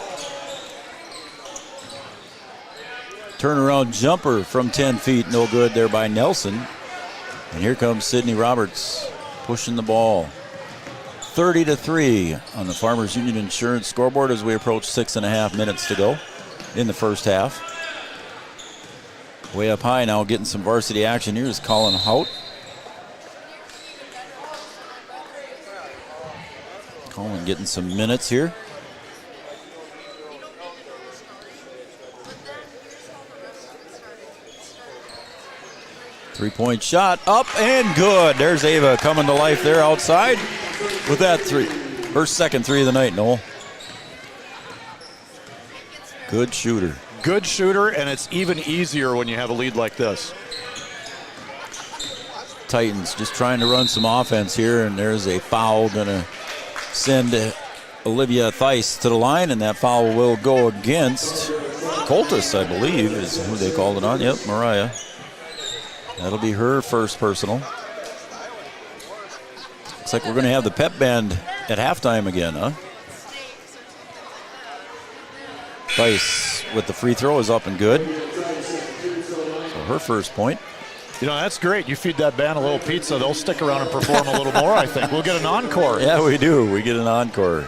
Turnaround jumper from 10 feet, no good there by Nelson. And here comes Sydney Roberts pushing the ball. 30-3 on the Farmers Union Insurance scoreboard as we approach 6.5 minutes to go in the first half. Way up high now, getting some varsity action here is Colin Hout. Colin getting some minutes here. Three-point shot up and good. There's Ava coming to life there outside with that 3. Her second 3 of the night, Noel. Good shooter. Good shooter, and it's even easier when you have a lead like this. Titans just trying to run some offense here, and there's a foul going to send Olivia Theis to the line, and that foul will go against Coltis, I believe, is who they called it on. Yep, Mariah. That'll be her first personal. Looks like we're going to have the pep band at halftime again, huh? Theis with the free throw is up and good. So her first point. You know, that's great. You feed that band a little pizza, they'll stick around and perform a little more, I think. We'll get an encore. Yeah, we do. We get an encore.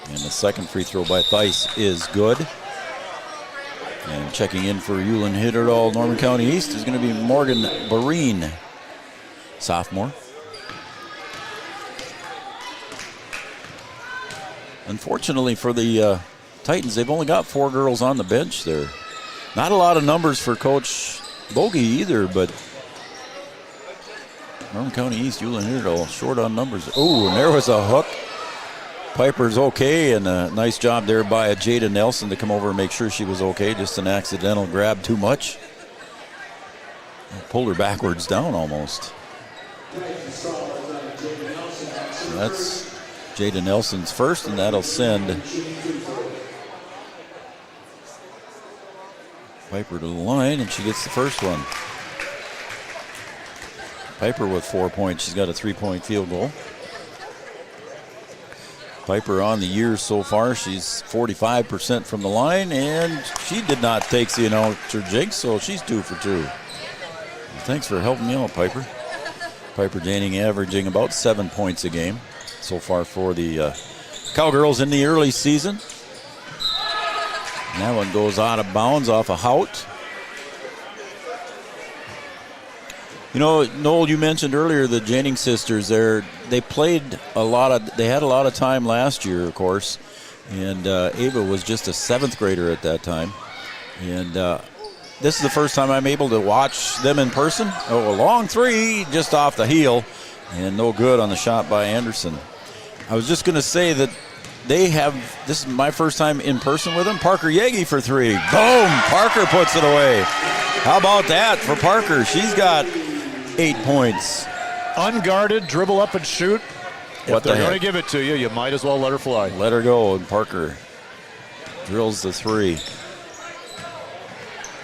And the second free throw by Theis is good. And checking in for Ulen-Hitterdal, Norman County East, is going to be Morgan Barine, sophomore. Unfortunately for the Titans, they've only got 4 girls on the bench there. Not a lot of numbers for Coach Bogey either, but Norman County East, Ulen-Hitterdal, short on numbers. Oh, and there was a hook. Piper's okay, and a nice job there by Jada Nelson to come over and make sure she was okay. Just an accidental grab too much. Pulled her backwards down almost. So that's Jada Nelson's first, and that'll send Piper to the line, and she gets the first one. Piper with 4 points. She's got a 3-point field goal. Piper on the year so far, she's 45% from the line, and she did not take the announcer jinx, so she's 2 for 2. Thanks for helping me out, Piper. Piper Janing averaging about 7 points a game so far for the Cowgirls in the early season. And that one goes out of bounds off a Hout. You know, Noel, you mentioned earlier the Janing sisters there. They played they had a lot of time last year, of course. And Ava was just a 7th grader at that time. And this is the first time I'm able to watch them in person. Oh, a long 3 just off the heel. And no good on the shot by Anderson. I was just going to say that this is my first time in person with them. Parker Yegi for 3. Boom! Parker puts it away. How about that for Parker? She's got 8 points. Unguarded, dribble up and shoot. If they're going to give it to you, you might as well let her fly. Let her go, and Parker drills the 3.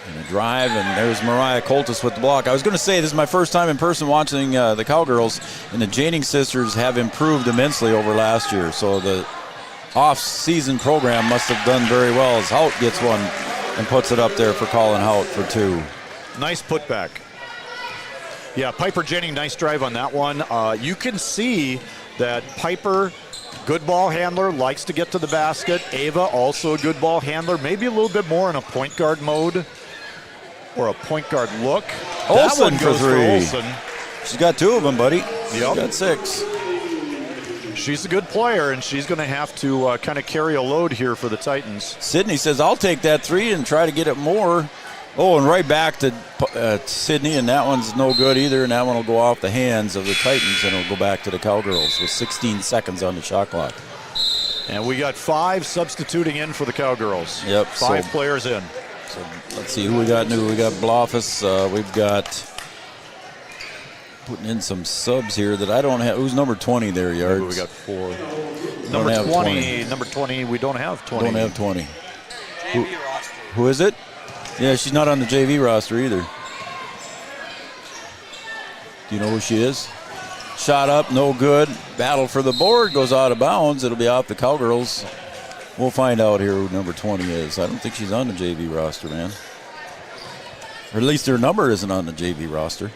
And a drive, and there's Mariah Coltis with the block. I was going to say, this is my first time in person watching the Cowgirls, and the Janing sisters have improved immensely over last year. So the off-season program must have done very well as Hout gets one and puts it up there for Colin Hout for 2. Nice putback. Yeah, Piper Janing, nice drive on that one. You can see that Piper, good ball handler, likes to get to the basket. Ava, also a good ball handler, maybe a little bit more in a point guard mode or a point guard look. Olsen that one goes for 3. Olsen. She's got 2 of them, buddy. Yep. She's got 6. She's a good player, and she's going to have to kind of carry a load here for the Titans. Sydney says, I'll take that 3 and try to get it more. Oh, and right back to Sydney, and that one's no good either, and that one will go off the hands of the Titans, and it'll go back to the Cowgirls with 16 seconds on the shot clock. And we got 5 substituting in for the Cowgirls. Yep. 5 players in. So let's see who we got new. We got Blofus. We've got putting in some subs here that I don't have. Who's number 20 there, Yards? We got 4. Number 20. Number 20. We don't have 20. Don't have 20. Who is it? Yeah, she's not on the JV roster either. Do you know who she is? Shot up, no good. Battle for the board, goes out of bounds. It'll be off the Cowgirls. We'll find out here who number 20 is. I don't think she's on the JV roster, man. Or at least her number isn't on the JV roster.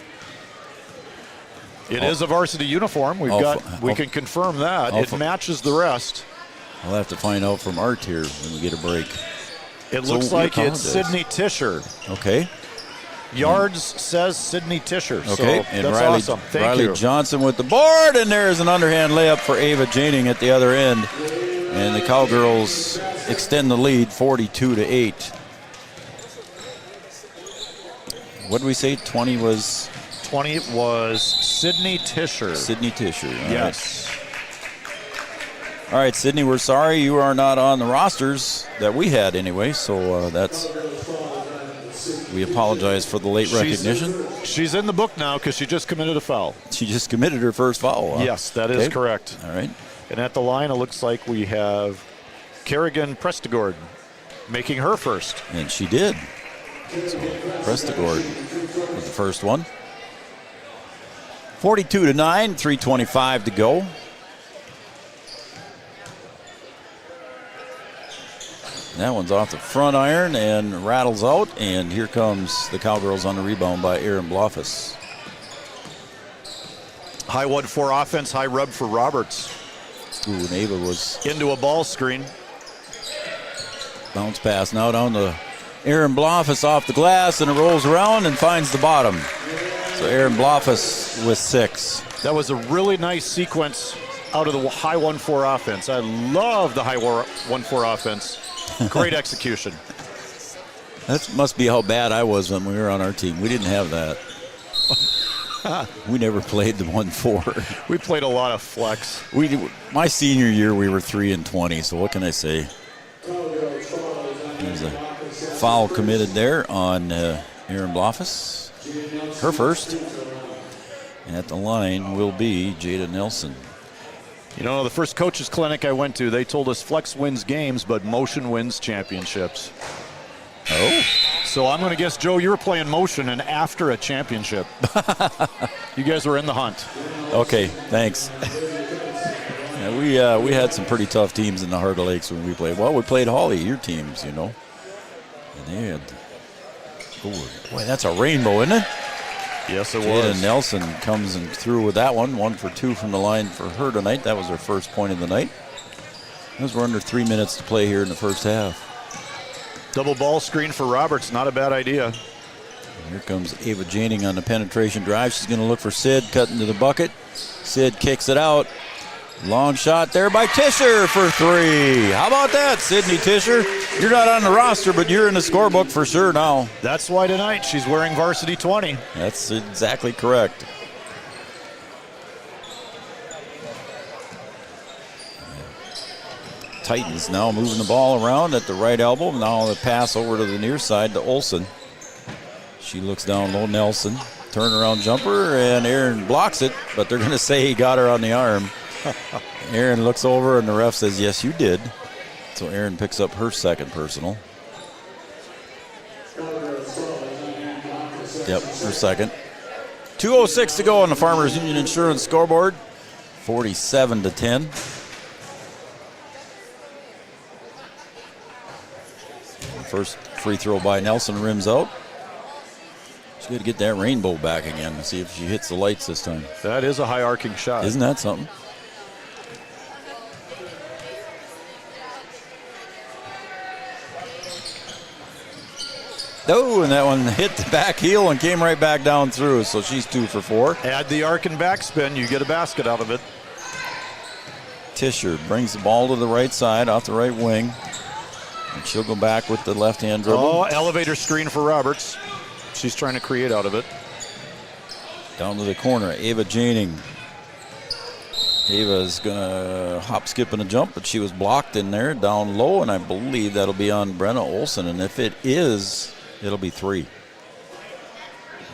It is a varsity uniform. We can confirm that. It matches the rest. I'll have to find out from Art here when we get a break. It looks like it's Sydney Tischer. Okay. Yards says Sydney Tischer. Okay, so and that's Riley, awesome. Thank Riley you. Johnson with the board, and there's an underhand layup for Ava Janing at the other end. And the Cowgirls extend the lead 42-8. What did we say? 20 was Sydney Tischer. Sydney Tischer. Yes. All right, Sydney, we're sorry you are not on the rosters that we had anyway, so we apologize for the late recognition. She's in the book now because she just committed a foul. She just committed her first foul. Huh? Yes, that is correct. All right. And at the line, it looks like we have Kerrigan Prestigord making her first. And she did. So Prestigord with the first one. 42-9, 3:25 to go. That one's off the front iron and rattles out, and here comes the Cowgirls on the rebound by Aaron Blofus. High 1-4 offense, high rub for Roberts. Ooh, and Ava was into a ball screen. Bounce pass now down the Aaron Blofus off the glass, and it rolls around and finds the bottom. So Aaron Blofus with 6. That was a really nice sequence out of the high 1-4 offense. I love the high 1-4 offense. Great execution. That must be how bad I was when we were on our team. We didn't have that. We never played the 1-4. We played a lot of flex. My senior year, we were 3-20, so what can I say? There's a foul committed there on Aaron Blofus. Her first. And at the line will be Jada Nelson. You know, the first coaches clinic I went to, they told us flex wins games, but motion wins championships. Oh. So I'm going to guess, Joe, you were playing motion and after a championship. You guys were in the hunt. Okay, thanks. Yeah, we had some pretty tough teams in the Heart of Lakes when we played. Well, we played Holly, your teams, you know. And they had, boy, that's a rainbow, isn't it? Yes, it Jada was. Nelson comes and through with that one. 1 for 2 from the line for her tonight. That was her first point of the night. As we're under 3 minutes to play here in the first half. Double ball screen for Roberts, not a bad idea. And here comes Ava Janing on the penetration drive. She's going to look for Sid, cutting to the bucket. Sid kicks it out. Long shot there by Tischer for 3. How about that, Sydney Tischer? You're not on the roster, but you're in the scorebook for sure now. That's why tonight she's wearing varsity 20. That's exactly correct. Titans now moving the ball around at the right elbow. Now the pass over to the near side to Olsen. She looks down low. Nelson. Turnaround jumper, and Aaron blocks it, but they're going to say he got her on the arm. Aaron looks over, and the ref says, yes, you did. So Aaron picks up her second personal. Yep, her second. 2:06 to go on the Farmers Union Insurance scoreboard. 47-10. First free throw by Nelson rims out. She's got to get that rainbow back again and see if she hits the lights this time. That is a high arcing shot. Isn't that something? Oh, and that one hit the back heel and came right back down through, so she's 2 for 4. Add the arc and backspin, you get a basket out of it. Tischer brings the ball to the right side, off the right wing. And she'll go back with the left-hand dribble. Oh, elevator screen for Roberts. She's trying to create out of it. Down to the corner, Ava Janing. Ava's going to hop, skip, and a jump, but she was blocked in there down low, and I believe that'll be on Brenna Olsen. And if it is, it'll be 3.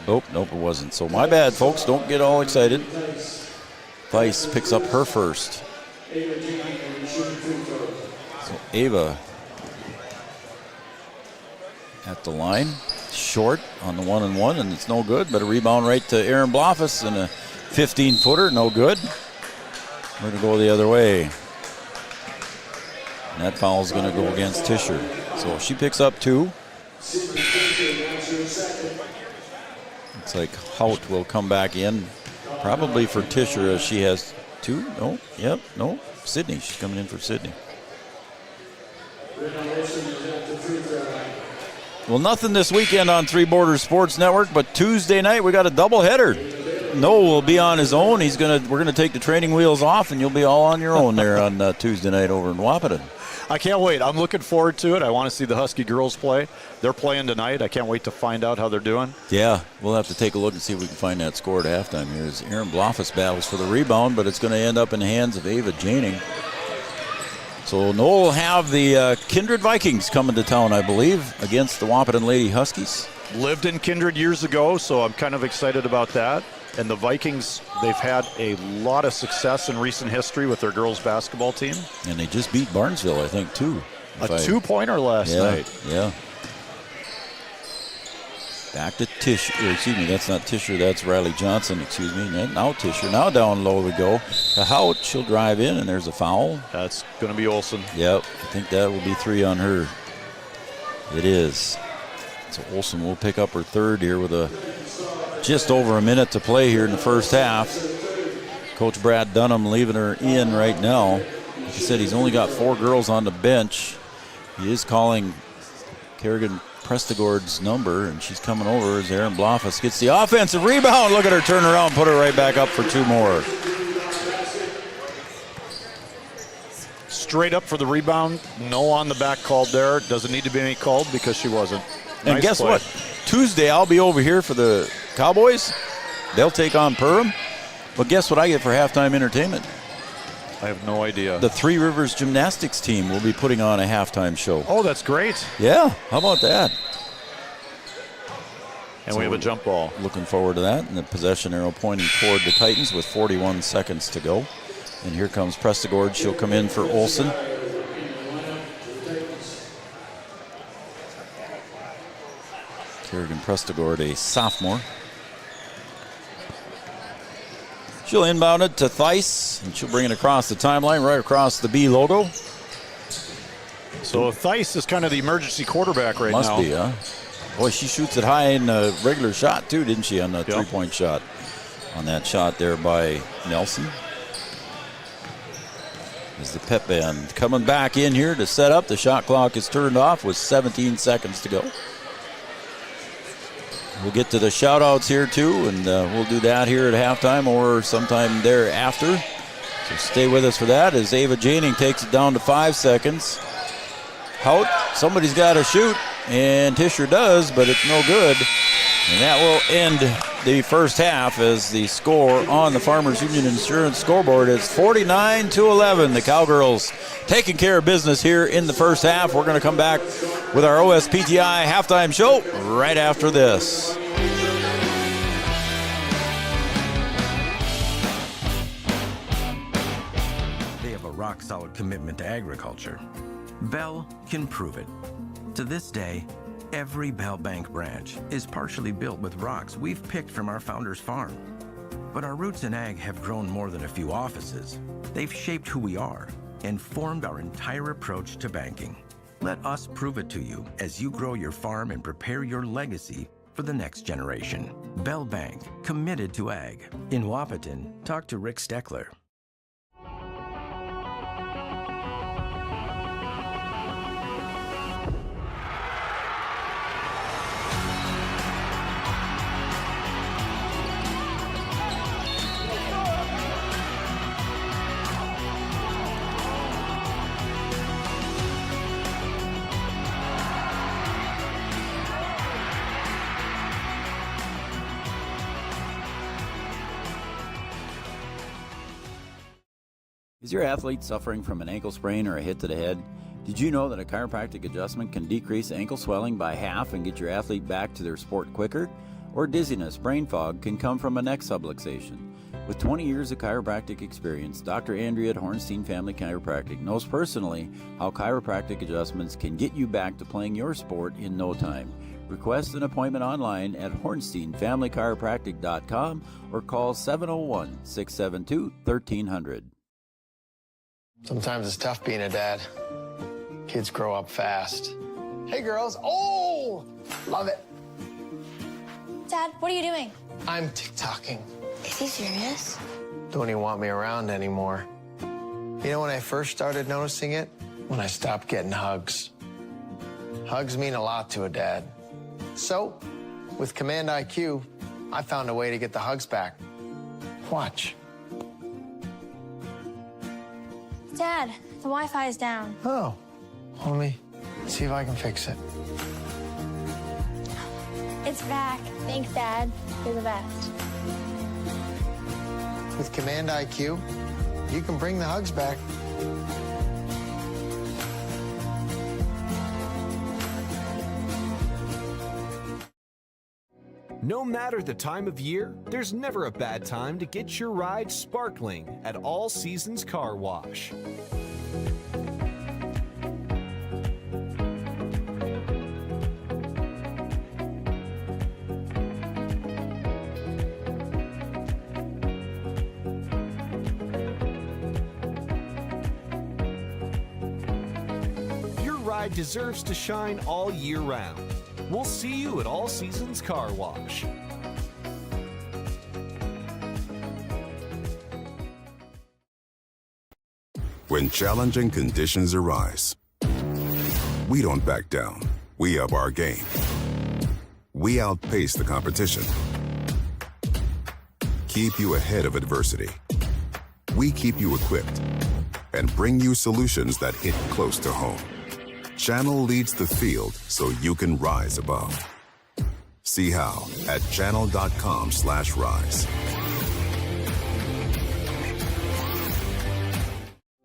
Nope, it wasn't. So my bad, folks. Don't get all excited. Weiss picks up her first. So Ava at the line. Short on the 1-on-1, and it's no good, but a rebound right to Aaron Blofus and a 15-footer, no good. We're going to go the other way. And that foul is going to go against Tischer. So she picks up 2. Looks like Hout will come back in, probably for Tischer, as she has 2. No, yep, no. Sydney, she's coming in for Sydney. Well, nothing this weekend on Three Borders Sports Network, but Tuesday night we got a doubleheader. Noel will be on his own. We're gonna take the training wheels off, and you'll be all on your own there on Tuesday night over in Wahpeton. I can't wait. I'm looking forward to it. I want to see the Husky girls play. They're playing tonight. I can't wait to find out how they're doing. Yeah, we'll have to take a look and see if we can find that score at halftime here. As Aaron Blofus battles for the rebound, but it's going to end up in the hands of Ava Janing. So Noel will have the Kindred Vikings coming to town, I believe, against the Wahpeton Lady Huskies. Lived in Kindred years ago, so I'm kind of excited about that. And the Vikings, they've had a lot of success in recent history with their girls basketball team. And they just beat Barnesville, I think, too. A 2-pointer last night. Yeah. Back to Tischer. Excuse me, that's not Tischer. That's Riley Johnson. Excuse me. Now Tischer. Now down low we go. To Hout, she'll drive in, and there's a foul. That's going to be Olsen. Yep. I think that will be 3 on her. It is. So Olsen will pick up her third here with just over a minute to play here in the first half. Coach Brad Dunham leaving her in right now. Like I said, he's only got 4 girls on the bench. He is calling Kerrigan Prestigord's number, and she's coming over as Aaron Blofus gets the offensive rebound. Look at her turn around, put her right back up for 2 more. Straight up for the rebound. No on the back called there. Doesn't need to be any called because she wasn't. And Nice guess play. what? Tuesday, I'll be over here for the Cowboys. They'll take on Perham. But guess what I get for halftime entertainment? I have no idea. The Three Rivers Gymnastics team will be putting on a halftime show. Oh, that's great. Yeah, how about that? And we have a jump ball. Looking forward to that. And the possession arrow pointing toward the Titans with 41 seconds to go. And here comes Prestigord. She'll come in for Olsen. Kerrigan Prestigord, a sophomore. She'll inbound it to Theis, and she'll bring it across the timeline, right across the B logo. So Theis is kind of the emergency quarterback right now. Must be, huh? Boy, she shoots it high in a regular shot, too, didn't she, on the three-point shot? On that shot there by Nelson. As the pep band coming back in here to set up. The shot clock is turned off with 17 seconds to go. We'll get to the shout-outs here, too, and we'll do that here at halftime or sometime thereafter. So stay with us for that as Ava Janing takes it down to 5 seconds. Hout, somebody's got to shoot, and Tischer does, but it's no good. And that will end the first half as the score on the Farmers Union Insurance scoreboard is 49-11. The Cowgirls taking care of business here in the first half. We're going to come back with our OSPTI halftime show right after this. They have a rock-solid commitment to agriculture. Bell can prove it. To this day, every Bell Bank branch is partially built with rocks we've picked from our founder's farm. But our roots in ag have grown more than a few offices. They've shaped who we are and formed our entire approach to banking. Let us prove it to you as you grow your farm and prepare your legacy for the next generation. Bell Bank, committed to ag. In Wahpeton, talk to Rick Steckler. Is your athlete suffering from an ankle sprain or a hit to the head? Did you know that a chiropractic adjustment can decrease ankle swelling by half and get your athlete back to their sport quicker? Or dizziness, brain fog can come from a neck subluxation. With 20 years of chiropractic experience, Dr. Andrea at Hornstein Family Chiropractic knows personally how chiropractic adjustments can get you back to playing your sport in no time. Request an appointment online at hornsteinfamilychiropractic.com or call 701-672-1300. Sometimes it's tough being a dad. Kids grow up fast. Hey, girls. Oh, love it. Dad, what are you doing? I'm TikToking. Is he serious? Don't even want me around anymore. You know when I first started noticing it? When I stopped getting hugs. Hugs mean a lot to a dad. So, with Command IQ, I found a way to get the hugs back. Watch. Dad, the Wi-Fi is down. Oh, let me see if I can fix it. It's back. Thanks, Dad. You're the best. With Command IQ, you can bring the hugs back. No matter the time of year, there's never a bad time to get your ride sparkling at All Seasons Car Wash. Your ride deserves to shine all year round. We'll see you at All Seasons Car Wash. When challenging conditions arise, we don't back down. We up our game. We outpace the competition. Keep you ahead of adversity. We keep you equipped and bring you solutions that hit close to home. Channel leads the field so you can rise above. See how at channel.com/rise.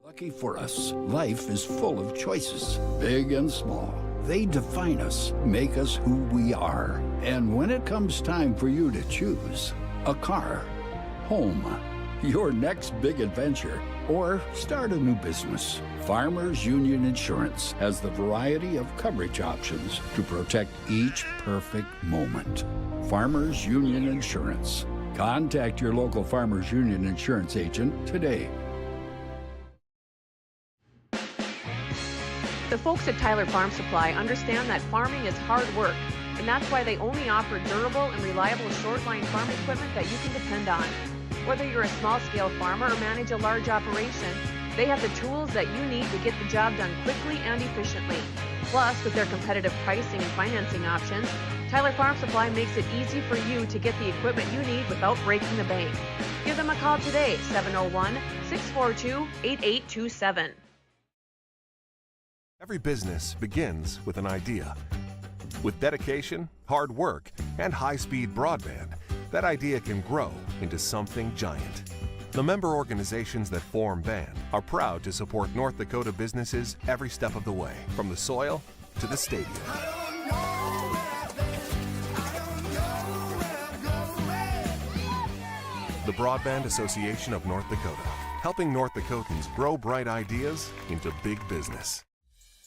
Lucky for us, life is full of choices, big and small. They define us, make us who we are. And when it comes time for you to choose a car, home, your next big adventure, or start a new business, Farmers Union Insurance has the variety of coverage options to protect each perfect moment. Farmers Union Insurance. Contact your local Farmers Union Insurance agent today. The folks at Tyler Farm Supply understand that farming is hard work, and that's why they only offer durable and reliable short-line farm equipment that you can depend on. Whether you're a small-scale farmer or manage a large operation, they have the tools that you need to get the job done quickly and efficiently. Plus, with their competitive pricing and financing options, Tyler Farm Supply makes it easy for you to get the equipment you need without breaking the bank. Give them a call today, 701-642-8827. Every business begins with an idea. With dedication, hard work, and high-speed broadband, that idea can grow into something giant. The member organizations that form BAND are proud to support North Dakota businesses every step of the way, from the soil to the stadium. The Broadband Association of North Dakota, helping North Dakotans grow bright ideas into big business.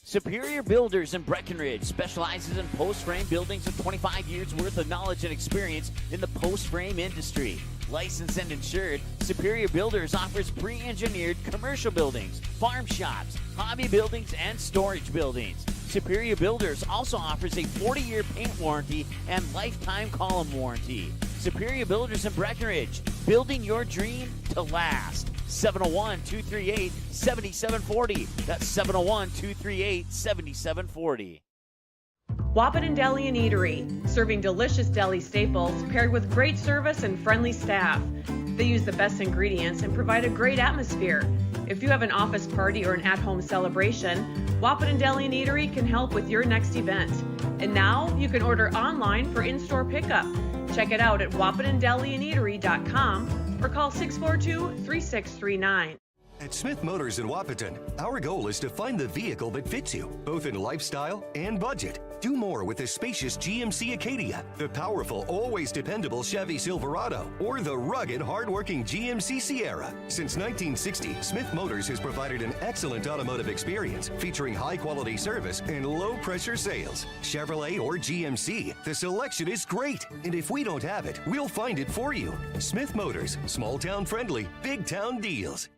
Superior Builders in Breckenridge specializes in post-frame buildings with 25 years worth of knowledge and experience in the post-frame industry. Licensed and insured, Superior Builders offers pre-engineered commercial buildings, farm shops, hobby buildings, and storage buildings. Superior Builders also offers a 40-year paint warranty and lifetime column warranty. Superior Builders in Breckenridge, building your dream to last. 701-238-7740. That's 701-238-7740. Wahpeton Deli and Eatery, serving delicious deli staples paired with great service and friendly staff. They use the best ingredients and provide a great atmosphere. If you have an office party or an at-home celebration, Wahpeton Deli and Eatery can help with your next event. And now you can order online for in-store pickup. Check it out at wahpetondeliandeatery.com or call 642-3639. At Smith Motors in Wahpeton, our goal is to find the vehicle that fits you, both in lifestyle and budget. Do more with the spacious GMC Acadia, the powerful, always dependable Chevy Silverado, or the rugged, hardworking GMC Sierra. Since 1960, Smith Motors has provided an excellent automotive experience featuring high-quality service and low-pressure sales. Chevrolet or GMC, the selection is great. And if we don't have it, we'll find it for you. Smith Motors, small-town friendly, big-town deals.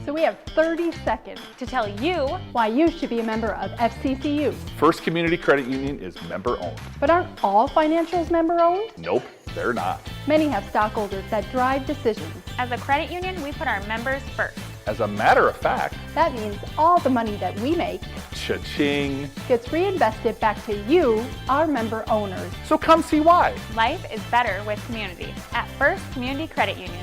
So we have 30 seconds to tell you why you should be a member of FCCU. First Community Credit Union is member-owned. But aren't all financials member-owned? Nope, they're not. Many have stockholders that drive decisions. As a credit union, we put our members first. As a matter of fact, that means all the money that we make cha-ching gets reinvested back to you, our member owners. So come see why. Life is better with community at First Community Credit Union.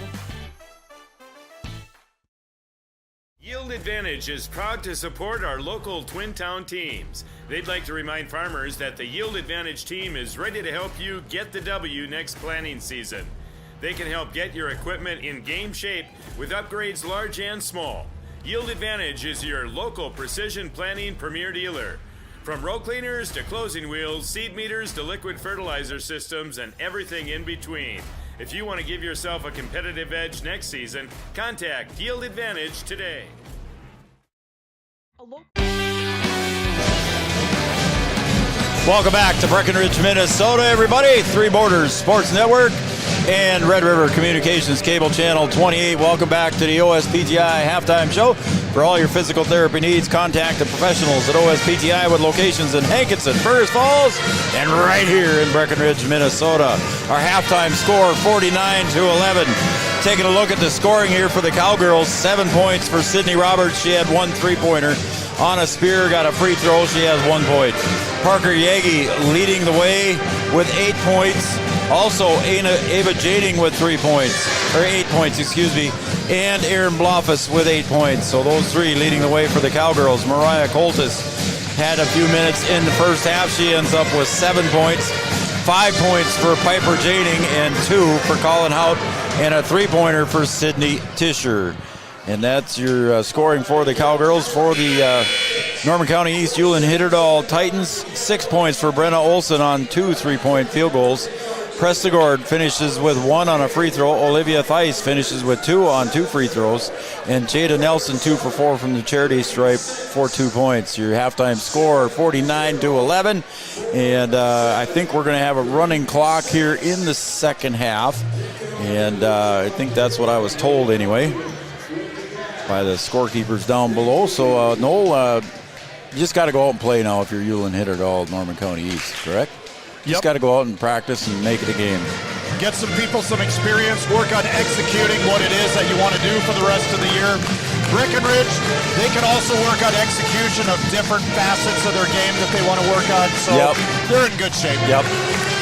Yield Advantage is proud to support our local Twin Town teams. They'd like to remind farmers that the Yield Advantage team is ready to help you get the W next planting season. They can help get your equipment in game shape with upgrades large and small. Yield Advantage is your local precision planting premier dealer. From row cleaners to closing wheels, seed meters to liquid fertilizer systems, and everything in between. If you want to give yourself a competitive edge next season, contact Yield Advantage today. Welcome back to Breckenridge, Minnesota, everybody. Three Borders Sports Network and Red River Communications Cable Channel 28. Welcome back to the OSPTI Halftime Show. For all your physical therapy needs, contact the professionals at OSPTI with locations in Hankinson, Fergus Falls, and right here in Breckenridge, Minnesota. Our halftime score, 49-11. Taking a look at the scoring here for the Cowgirls, 7 points for Sydney Roberts. She had 1 3-pointer. Anna Spear got a free throw. She has 1 point. Parker Yagi leading the way with 8 points. Also, Ava Jading with 3 points, or 8 points, excuse me, and Aaron Bloffus with 8 points. So those three leading the way for the Cowgirls. Mariah Coltis had a few minutes in the first half. She ends up with 7 points, 5 points for Piper Jading, and 2 for Colin Hout, and a 3-pointer for Sydney Tischer. And that's your scoring for the Cowgirls. For the Norman County East Ulen-Hitterdal Titans, 6 points for Brenna Olson on 2 3-point field goals. Prestigord finishes with 1 on a free throw. Olivia Theis finishes with 2 on 2 free throws. And Jada Nelson 2 for 4 from the charity stripe for 2 points. Your halftime score, 49-11. And I think we're going to have a running clock here in the second half. And I think that's what I was told anyway by the scorekeepers down below. So, Noel, you just got to go out and play now if you're Ulen-Hitterdal, Norman County East, correct? You just got to go out and practice and make it a game. Get some people some experience, work on executing what it is that you want to do for the rest of the year. Breckenridge, they can also work on execution of different facets of their game that they want to work on. So they're in good shape. Yep.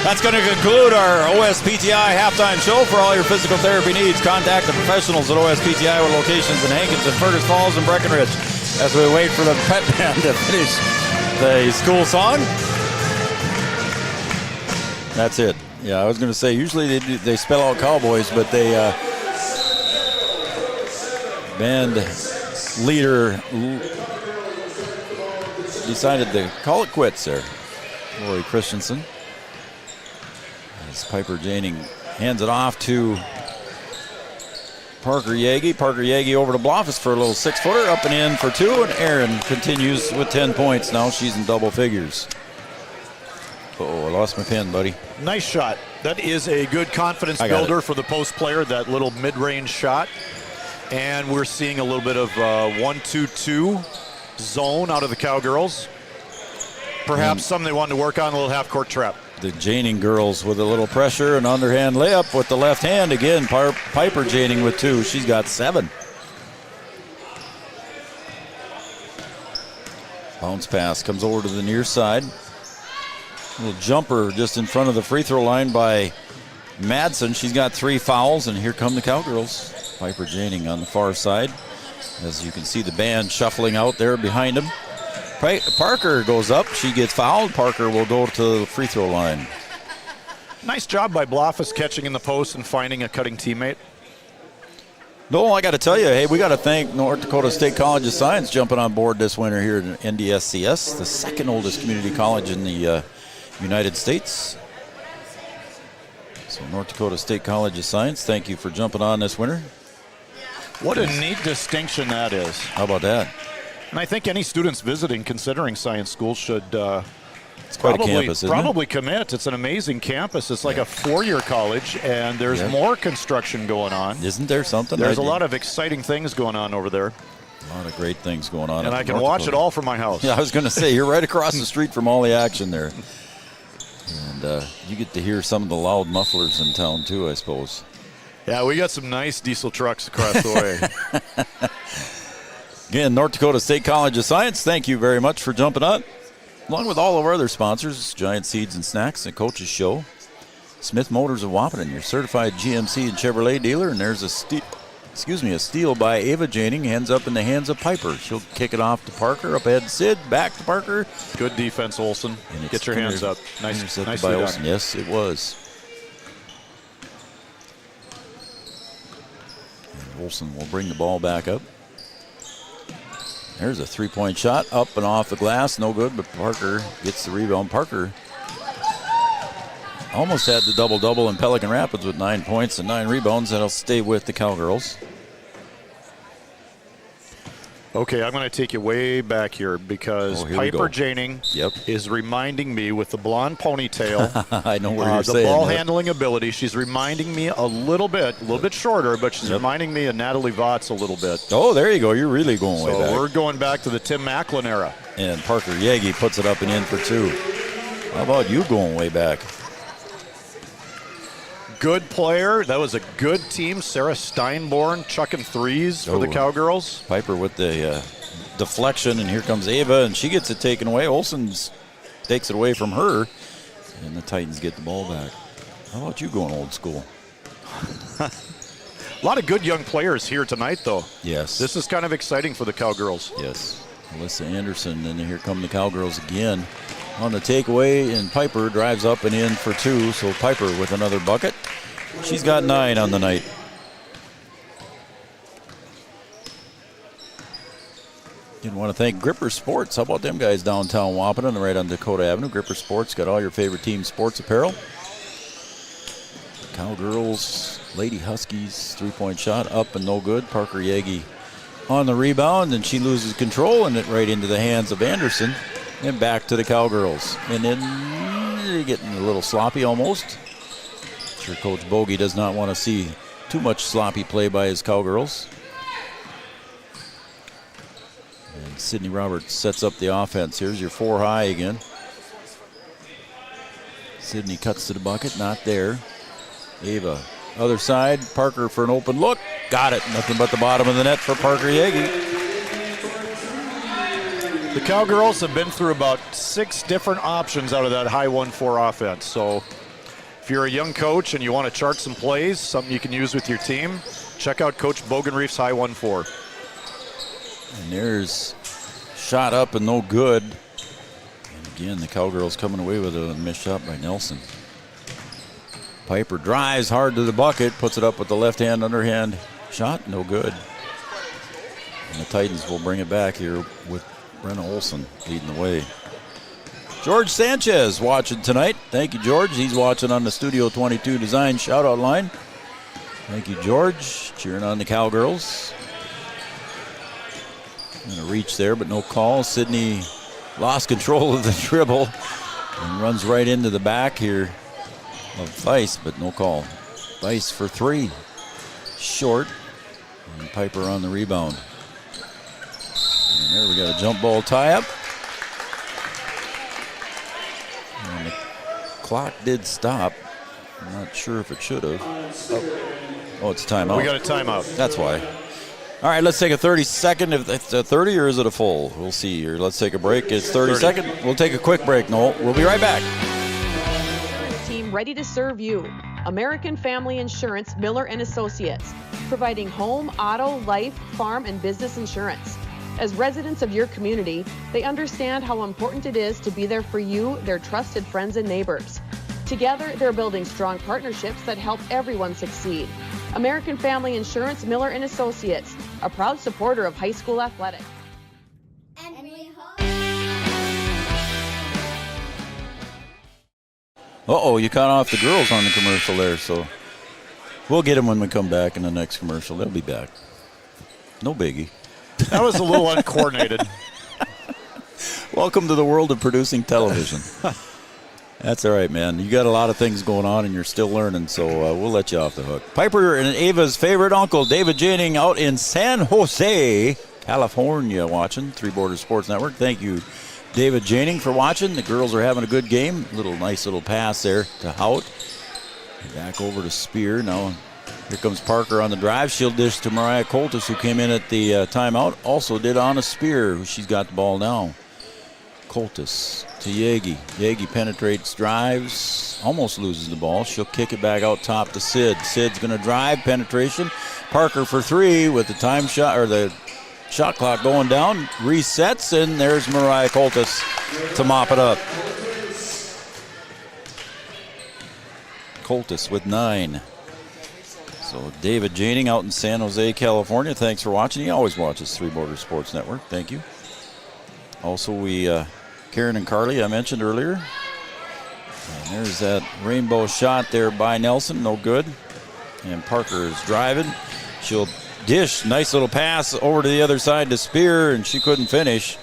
That's going to conclude our OSPTI halftime show. For all your physical therapy needs, contact the professionals at OSPTI with locations in Hankinson, Fergus Falls, and Breckenridge. As we wait for the pet band to finish the school song. That's it. Yeah, I was going to say, usually they spell out Cowboys, but they band leader decided to call it quits there. Lori Christensen. As Piper Janing hands it off to Parker Yagi. Parker Yagi over to Bloffus for a little 6-footer, up and in for 2, and Aaron continues with 10 points. Now she's in double figures. Oh, I lost my pen, buddy. Nice shot. That is a good confidence builder for the post player, that little mid-range shot. And we're seeing a little bit of 1-2-2 zone out of the Cowgirls. Perhaps something they wanted to work on, a little half-court trap. The Janing girls with a little pressure, an underhand layup with the left hand. Again, Piper Janing with 2. She's got 7. Bounce pass comes over to the near side. Little jumper just in front of the free throw line by Madsen. She's got 3 fouls, and here come the Cowgirls. Piper Janing on the far side. As you can see the band shuffling out there behind him. Parker goes up. She gets fouled. Parker will go to the free throw line. Nice job by Bloffus catching in the post and finding a cutting teammate. No, I got to tell you, hey, we got to thank North Dakota State College of Science jumping on board this winter here at NDSCS, the second oldest community college in the United States. So North Dakota State College of Science, thank you for jumping on this winter. What a neat distinction that is. How about that? And I think any students visiting, considering science schools, should it's quite a campus, isn't probably commit. It's an amazing campus. It's like a 4-year college, and there's more construction going on. Isn't there something? There's a lot of exciting things going on over there. A lot of great things going on. And I can watch it all from my house. Yeah, I was going to say, you're right across the street from all the action there. And you get to hear some of the loud mufflers in town, too, I suppose. Yeah, we got some nice diesel trucks across the way. Again, North Dakota State College of Science, thank you very much for jumping on. Along with all of our other sponsors, Giant Seeds and Snacks, the Coach's Show, Smith Motors of Wahpeton, your certified GMC and Chevrolet dealer, and there's a steal by Ava Janing, hands up in the hands of Piper. She'll kick it off to Parker, up ahead Sid, back to Parker. Good defense, Olson. Get your hands up. Nice by Olson. Yes, it was. And Olson will bring the ball back up. There's a 3-point shot, up and off the glass, no good, but Parker gets the rebound. Parker almost had the double-double in Pelican Rapids with 9 points and 9 rebounds. That'll stay with the Cowgirls. Okay, I'm going to take you way back here because Piper Janing is reminding me with the blonde ponytail. I know what you're the saying. Ball handling ability. She's reminding me a little bit shorter, but she's reminding me of Natalie Votts a little bit. Oh, there you go. You're really going way back. So we're going back to the Tim Macklin era. And Parker Yegi puts it up and in for 2. How about you going way back? Good player. That was a good team. Sarah Steinborn chucking threes for the Cowgirls. Piper with the deflection, and here comes Ava, and she gets it taken away. Olsen takes it away from her, and the Titans get the ball back. How about you going old school? A lot of good young players here tonight, though. Yes. This is kind of exciting for the Cowgirls. Yes. Alyssa Anderson, and here come the Cowgirls again on the takeaway, and Piper drives up and in for 2. So Piper with another bucket. She's got 9 on the night. Didn't want to thank Gripper Sports. How about them guys downtown Wahpeton, right on Dakota Avenue? Gripper Sports got all your favorite team sports apparel. Cowgirls, Lady Huskies, 3-point shot up and no good. Parker Yegi on the rebound, and she loses control, and it right into the hands of Anderson. And back to the Cowgirls. And then they're getting a little sloppy almost. Sure, Coach Bogey does not want to see too much sloppy play by his Cowgirls. And Sydney Roberts sets up the offense. Here's your 4 high again. Sydney cuts to the bucket, not there. Ava, other side, Parker for an open look. Got it, nothing but the bottom of the net for Parker Yegi. The Cowgirls have been through about 6 different options out of that high 1-4 offense. So if you're a young coach and you want to chart some plays, something you can use with your team, check out Coach Bogenrief's high 1-4. And there's shot up and no good. And again, the Cowgirls coming away with a missed shot by Nelson. Piper drives hard to the bucket, puts it up with the left hand, underhand shot, no good. And the Titans will bring it back here with Brenna Olsen leading the way. George Sanchez watching tonight. Thank you, George. He's watching on the Studio 22 Design shout-out line. Thank you, George. Cheering on the Cowgirls. And a reach there, but no call. Sydney lost control of the dribble and runs right into the back here of Weiss, but no call. Weiss for 3. Short. And Piper on the rebound. And there we got a jump ball tie-up. And the clock did stop. I'm not sure if it should have. Oh, it's a timeout. We got a timeout. That's why. All right, let's take a 30-second. If it's a 30 or is it a full? We'll see here. Let's take a break. It's 30-second. We'll take a quick break, Noel. We'll be right back. Team ready to serve you. American Family Insurance, Miller & Associates, providing home, auto, life, farm, and business insurance. As residents of your community, they understand how important it is to be there for you, their trusted friends and neighbors. Together, they're building strong partnerships that help everyone succeed. American Family Insurance, Miller & Associates, a proud supporter of high school athletics. And we hope... Uh-oh, you cut off the girls on the commercial there, so we'll get them when we come back in the next commercial. They'll be back. No biggie. That was a little uncoordinated. Welcome to the world of producing television. That's all right, man. You got a lot of things going on, and you're still learning, so we'll let you off the hook. Piper and Ava's favorite uncle, David Janing, out in San Jose, California, watching Three Borders Sports Network. Thank you, David Janing, for watching. The girls are having a good game. Nice little pass there to Hout. Back over to Spear. Now here comes Parker on the drive. She'll dish to Mariah Coltis, who came in at the timeout. Also did on a Spear. She's got the ball now. Coltis to Yegi. Yegi penetrates, drives, almost loses the ball. She'll kick it back out top to Sid. Sid's going to drive, penetration. Parker for 3 with the time shot, or the shot clock going down. Resets, and there's Mariah Coltis to mop it up. Coltis with 9. So David Janing out in San Jose, California. Thanks for watching. He always watches Three Borders Sports Network. Thank you. Also, Karen and Carly, I mentioned earlier. And there's that rainbow shot there by Nelson. No good. And Parker is driving. She'll dish. Nice little pass over to the other side to Spear, and she couldn't finish.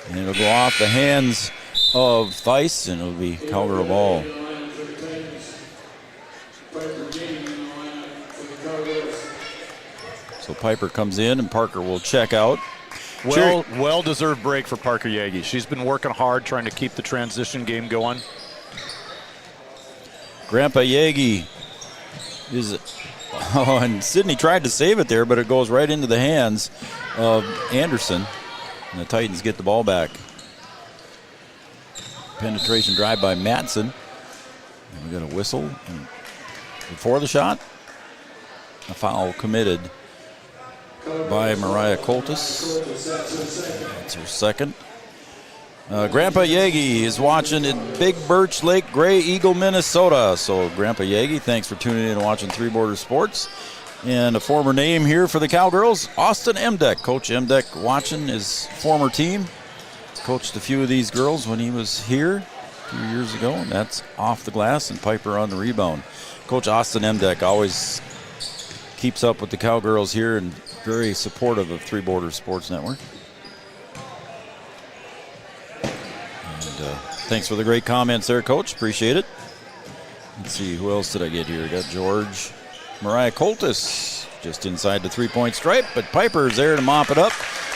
And it'll go off the hands of Theis, and it'll be Cowgirl ball. So Piper comes in, and Parker will check out. Well-deserved break for Parker Yagi. She's been working hard trying to keep the transition game going. Grandpa Yagi is... Oh, and Sydney tried to save it there, but it goes right into the hands of Anderson. And the Titans get the ball back. Penetration drive by Madsen. And we got a whistle. And before the shot, a foul committed by Mariah Coltis. That's her second. Grandpa Yagi is watching at Big Birch Lake, Gray Eagle, Minnesota. So Grandpa Yagi, thanks for tuning in and watching Three Borders Sports. And a former name here for the Cowgirls, Austin Emdeck. Coach Emdeck watching his former team. Coached a few of these girls when he was here a few years ago, and that's off the glass, and Piper on the rebound. Coach Austin Emdeck always keeps up with the Cowgirls here and very supportive of Three Borders Sports Network. Thanks for the great comments there, Coach. Appreciate it. Let's see, who else did I get here? I got George. Mariah Coltis just inside the three-point stripe, but Piper's there to mop it up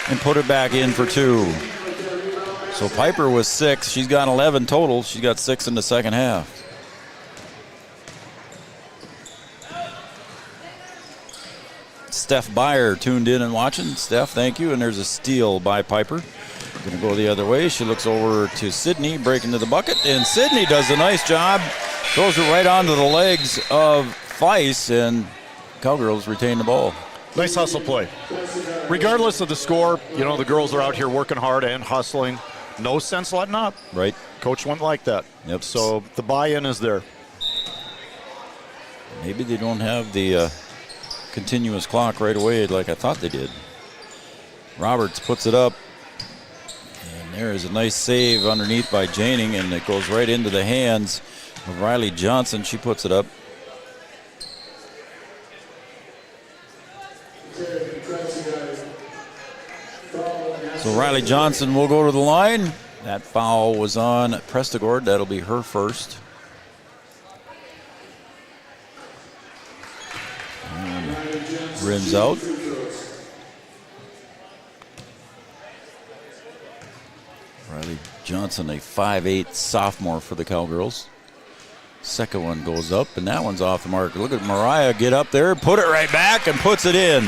and put it back in for two. So Piper was 6. She's got 11 total. She's got 6 in the second half. Steph Byer tuned in and watching. Steph, thank you. And there's a steal by Piper. Going to go the other way. She looks over to Sydney, breaking to the bucket, and Sydney does a nice job. Throws it right onto the legs of Theis, and Cowgirls retain the ball. Nice hustle play. Regardless of the score, you know, the girls are out here working hard and hustling. No sense letting up. Right. Coach wouldn't like that. Yep. So the buy-in is there. Maybe they don't have the continuous clock right away like I thought they did. Roberts puts it up. There is a nice save underneath by Janing, and it goes right into the hands of Riley Johnson. She puts it up. So Riley Johnson will go to the line. That foul was on Prestigord. That'll be her first. And rims out. Riley Johnson, a 5'8" sophomore for the Cowgirls. Second one goes up, and that one's off the mark. Look at Mariah get up there, put it right back, and puts it in.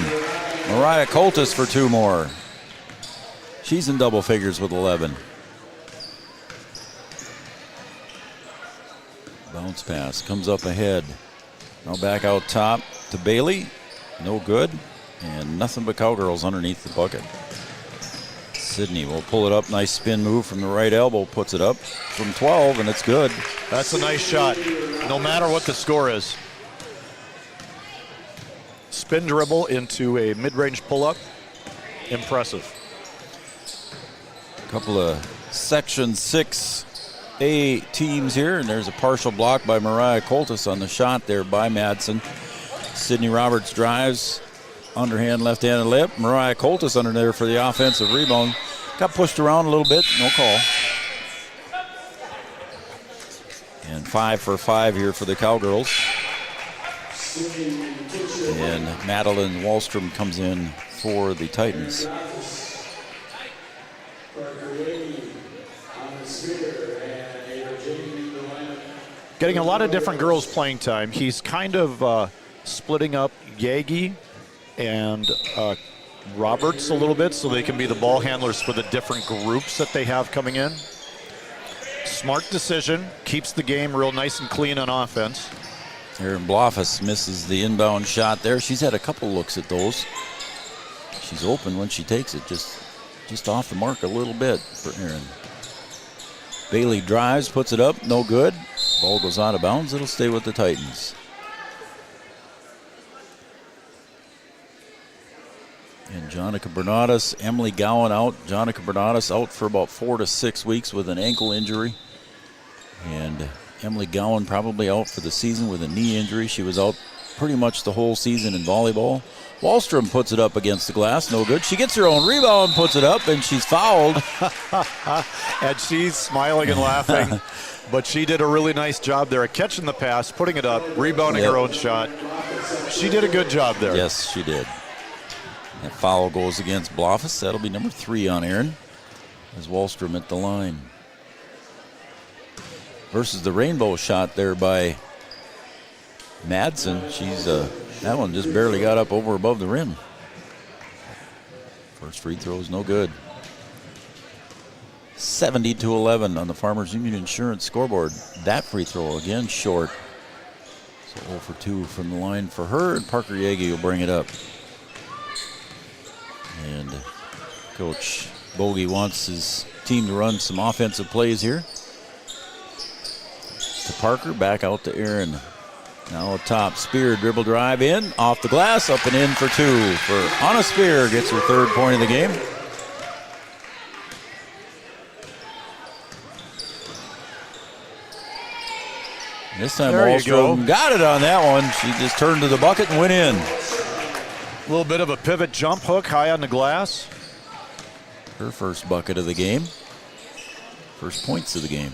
Mariah Coltis for 2 more. She's in double figures with 11. Bounce pass, comes up ahead. Now back out top to Bailey. No good, and nothing but Cowgirls underneath the bucket. Sydney will pull it up. Nice spin move from the right elbow. Puts it up from 12, and it's good. That's a nice shot, no matter what the score is. Spin dribble into a mid-range pull-up. Impressive. A couple of Section 6A teams here, and there's a partial block by Mariah Coltis on the shot there by Madsen. Sydney Roberts drives. Underhand, left-handed lip. Mariah Coltis under there for the offensive rebound. Got pushed around a little bit, no call. And 5 for 5 here for the Cowgirls. And Madeline Wallstrom comes in for the Titans. Getting a lot of different girls playing time. He's kind of splitting up Yagi and Roberts a little bit so they can be the ball handlers for the different groups that they have coming in. Smart decision, keeps the game real nice and clean on offense. Erin Blofus misses the inbound shot there. She's had a couple looks at those. She's open when she takes it, just off the mark a little bit for Erin. Bailey drives, puts it up, no good. Ball goes out of bounds, it'll stay with the Titans. And Jonica Bernadas, Emily Gowan out. Jonica Bernadas out for about 4 to 6 weeks with an ankle injury. And Emily Gowan probably out for the season with a knee injury. She was out pretty much the whole season in volleyball. Wallstrom puts it up against the glass, no good. She gets her own rebound, puts it up, and she's fouled. And she's smiling and laughing. But she did a really nice job there at catching the pass, putting it up, rebounding her own shot. She did a good job there. Yes, she did. That foul goes against Blofus. That'll be number 3 on Aaron as Wallstrom at the line. Versus the rainbow shot there by Madsen. She's that one just barely got up over above the rim. First free throw is no good. 70-11 on the Farmers Union Insurance scoreboard. That free throw again short. So 0 for 2 from the line for her, and Parker Yagi will bring it up. And Coach Bogie wants his team to run some offensive plays here. To Parker, back out to Aaron. Now top, Spear dribble drive in, off the glass, up and in for 2 for Anna Spear. Gets her 3rd point of the game. This time Wallstrom got it on that one. She just turned to the bucket and went in. A little bit of a pivot jump hook high on the glass. Her first bucket of the game. First points of the game.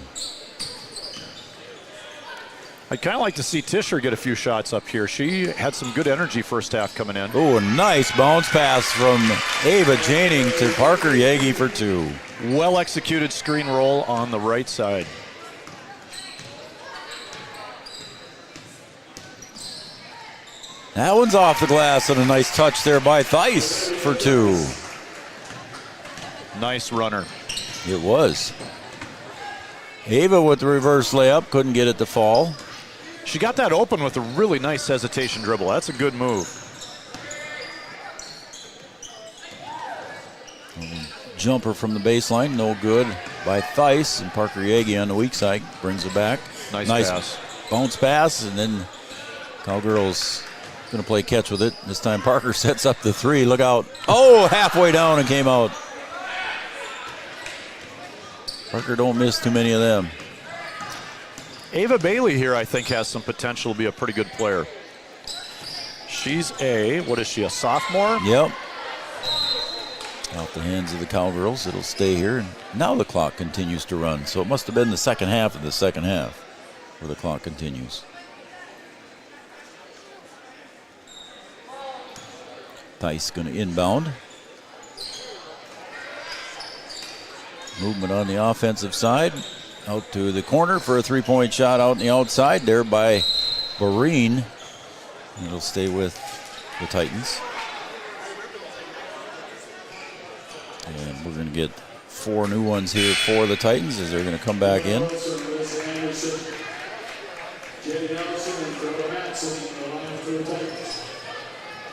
I'd kind of like to see Tischer get a few shots up here. She had some good energy first half coming in. Oh, a nice bounce pass from Ava Janing to Parker Yagi for 2. Well executed screen roll on the right side. That one's off the glass, and a nice touch there by Theis for 2. Nice runner. It was. Ava with the reverse layup, couldn't get it to fall. She got that open with a really nice hesitation dribble. That's a good move. Jumper from the baseline, no good by Theis, and Parker Yagi on the weak side brings it back. Nice pass. Bounce pass, and then Cowgirls going to play catch with it. This time Parker sets up the 3. Look out. Oh, halfway down and came out. Parker don't miss too many of them. Ava Bailey here, I think, has some potential to be a pretty good player. She's what is she, a sophomore? Yep. Out the hands of the Cowgirls. It'll stay here. And now the clock continues to run. So it must have been the second half of the second half where the clock continues. Theis going to inbound. Movement on the offensive side. Out to the corner for a 3-point shot out on the outside there by Boreen. It'll stay with the Titans. And we're going to get 4 new ones here for the Titans as they're going to come back in.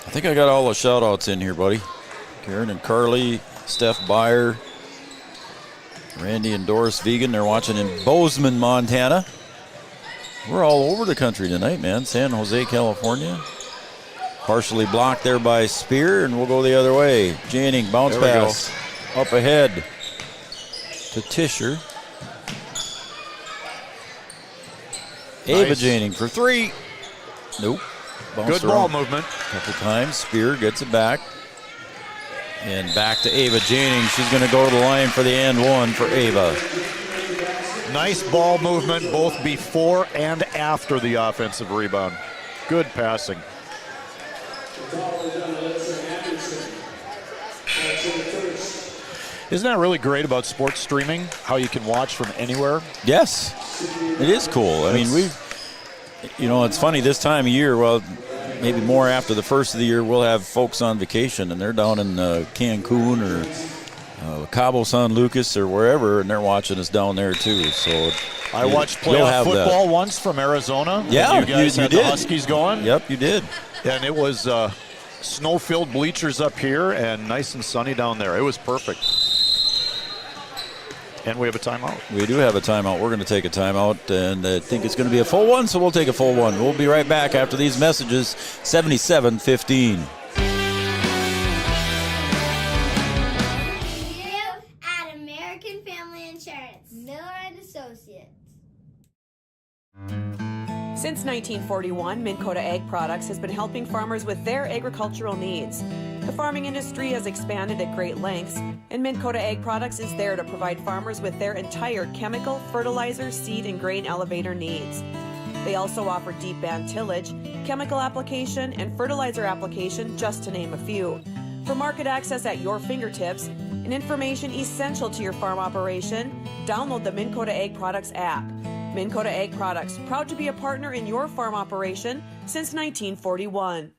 I think I got all the shout-outs in here, buddy. Karen and Carly, Steph Byer, Randy and Doris Vegan. They're watching in Bozeman, Montana. We're all over the country tonight, man. San Jose, California. Partially blocked there by Spear, and we'll go the other way. Janning, bounce pass. Up ahead to Tischer. Ava Janning for 3. Nope. Good ball movement. A couple times. Spear gets it back. And back to Ava Janning. She's going to go to the line for the and 1 for Ava. Nice ball movement both before and after the offensive rebound. Good passing. Isn't that really great about sports streaming? How you can watch from anywhere? Yes, it is cool. I mean, it's funny this time of year. Well, maybe more after the first of the year, we'll have folks on vacation, and they're down in Cancun or Cabo San Lucas or wherever, and they're watching us down there too. So I watched playoff football once from Arizona. Yeah, you guys had did. The Huskies going. Yep, you did. And it was snow-filled bleachers up here and nice and sunny down there. It was perfect. And we have a timeout. We do have a timeout. We're going to take a timeout, and I think it's going to be a full one, so we'll take a full one. We'll be right back after these messages. 77-15. At American Family Insurance, Miller and Associates. Since 1941, Minn Kota Ag Products has been helping farmers with their agricultural needs. The farming industry has expanded at great lengths, and Minn Kota Ag Products is there to provide farmers with their entire chemical, fertilizer, seed, and grain elevator needs. They also offer deep band tillage, chemical application, and fertilizer application, just to name a few. For market access at your fingertips and information essential to your farm operation, download the Minn Kota Ag Products app. Minn Kota Ag Products, proud to be a partner in your farm operation since 1941.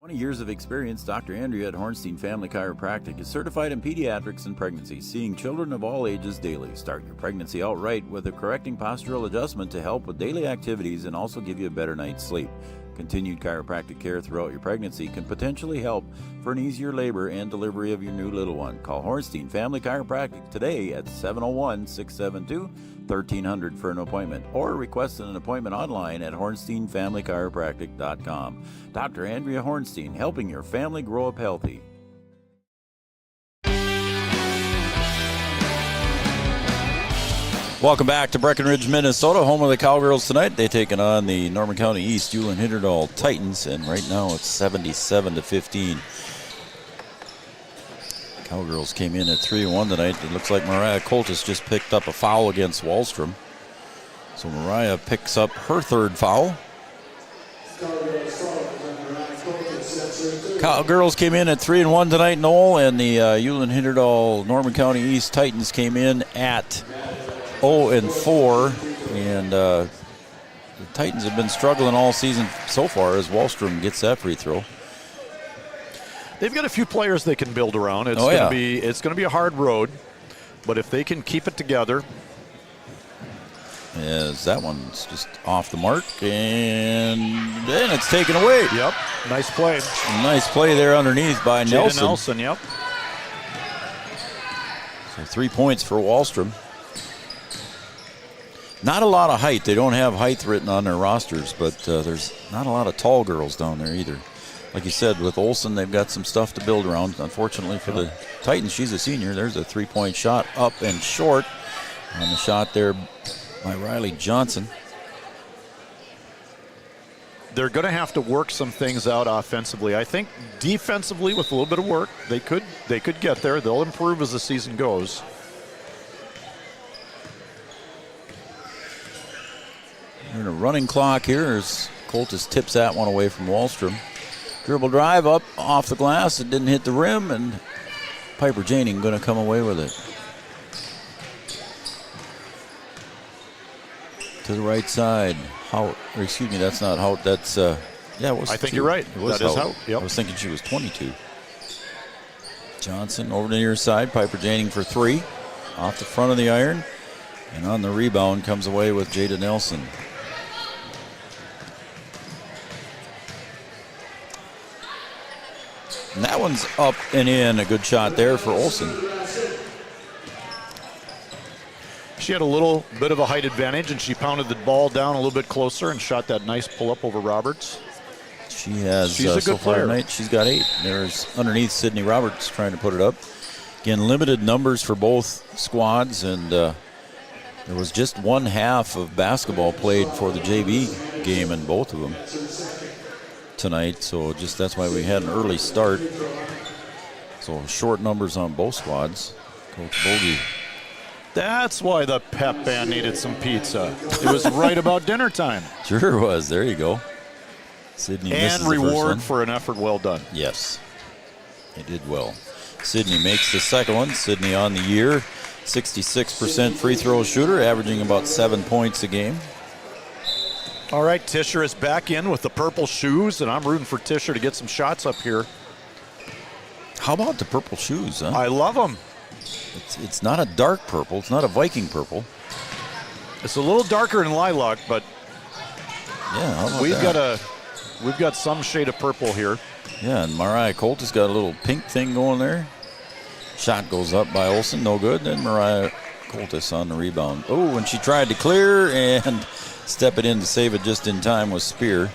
20 years of experience, Dr. Andrea at Hornstein Family Chiropractic is certified in pediatrics and pregnancy, seeing children of all ages daily. Start your pregnancy out right with a correcting postural adjustment to help with daily activities and also give you a better night's sleep. Continued chiropractic care throughout your pregnancy can potentially help for an easier labor and delivery of your new little one. Call Hornstein Family Chiropractic today at 701-672-1300 for an appointment, or request an appointment online at hornsteinfamilychiropractic.com. Dr. Andrea Hornstein, helping your family grow up healthy. Welcome back to Breckenridge, Minnesota, home of the Cowgirls tonight. They're taking on the Norman County East Ulen-Hitterdal Titans, and right now it's 77-15. Cowgirls came in at 3-1 tonight. It looks like Mariah Coltis just picked up a foul against Wallstrom. So Mariah picks up her third foul. Cowgirls came in at 3-1 tonight, Noel, and the Ulen-Hitterdal Norman County East Titans came in at 0-4, and the Titans have been struggling all season so far as Wallstrom gets that free throw. They've got a few players they can build around. It's going to be a hard road, but if they can keep it together. As that one's just off the mark, and then it's taken away. Yep, nice play. Nice play there underneath by Jada Nelson. Yep. So 3 points for Wallstrom. Not a lot of height. They don't have height written on their rosters, but there's not a lot of tall girls down there either. Like you said, with Olsen, they've got some stuff to build around. Unfortunately for the Titans, she's a senior. There's a three-point shot up and short on the shot there by Riley Johnson. They're going to have to work some things out offensively. I think defensively, with a little bit of work, they could get there. They'll improve as the season goes. We're in a running clock here as Coltis tips that one away from Wallstrom. Dribble drive up off the glass. It didn't hit the rim, and Piper Janing going to come away with it. To the right side. That's not Hout. That's, it was I think two. you're right. It was that is Hout. Yep. I was thinking she was 22. Johnson over to the near side. Piper Janing for three. Off the front of the iron. And on the rebound comes away with Jada Nelson. And that one's up and in. A good shot there for Olsen. She had a little bit of a height advantage, and she pounded the ball down a little bit closer and shot that nice pull-up over Roberts. She has, she's a good so far player tonight, she's got 8. There's underneath Sydney Roberts trying to put it up. Again, limited numbers for both squads, and there was just one half of basketball played for the JV game in both of them tonight, so that's why we had an early start. So short numbers on both squads. Coach Bogey. That's why the pep band needed some pizza. It was right about dinner time. Sure was. There you go. Sydney misses and the first reward one. for an effort well done. Yes, they did well. Sydney makes the second one. Sydney on the year, 66% free throw shooter, averaging about 7 points a game. All right, Tischer is back in with the purple shoes, and I'm rooting for Tischer to get some shots up here. How about the purple shoes, huh? I love them. It's not a dark purple. It's not a Viking purple. It's a little darker than lilac, but yeah, how about we've got some shade of purple here. Yeah, and Mariah Colt has got a little pink thing going there. Shot goes up by Olsen, no good. Then Mariah Coltis on the rebound. Oh, and she tried to clear and step it in to save it just in time with Spear.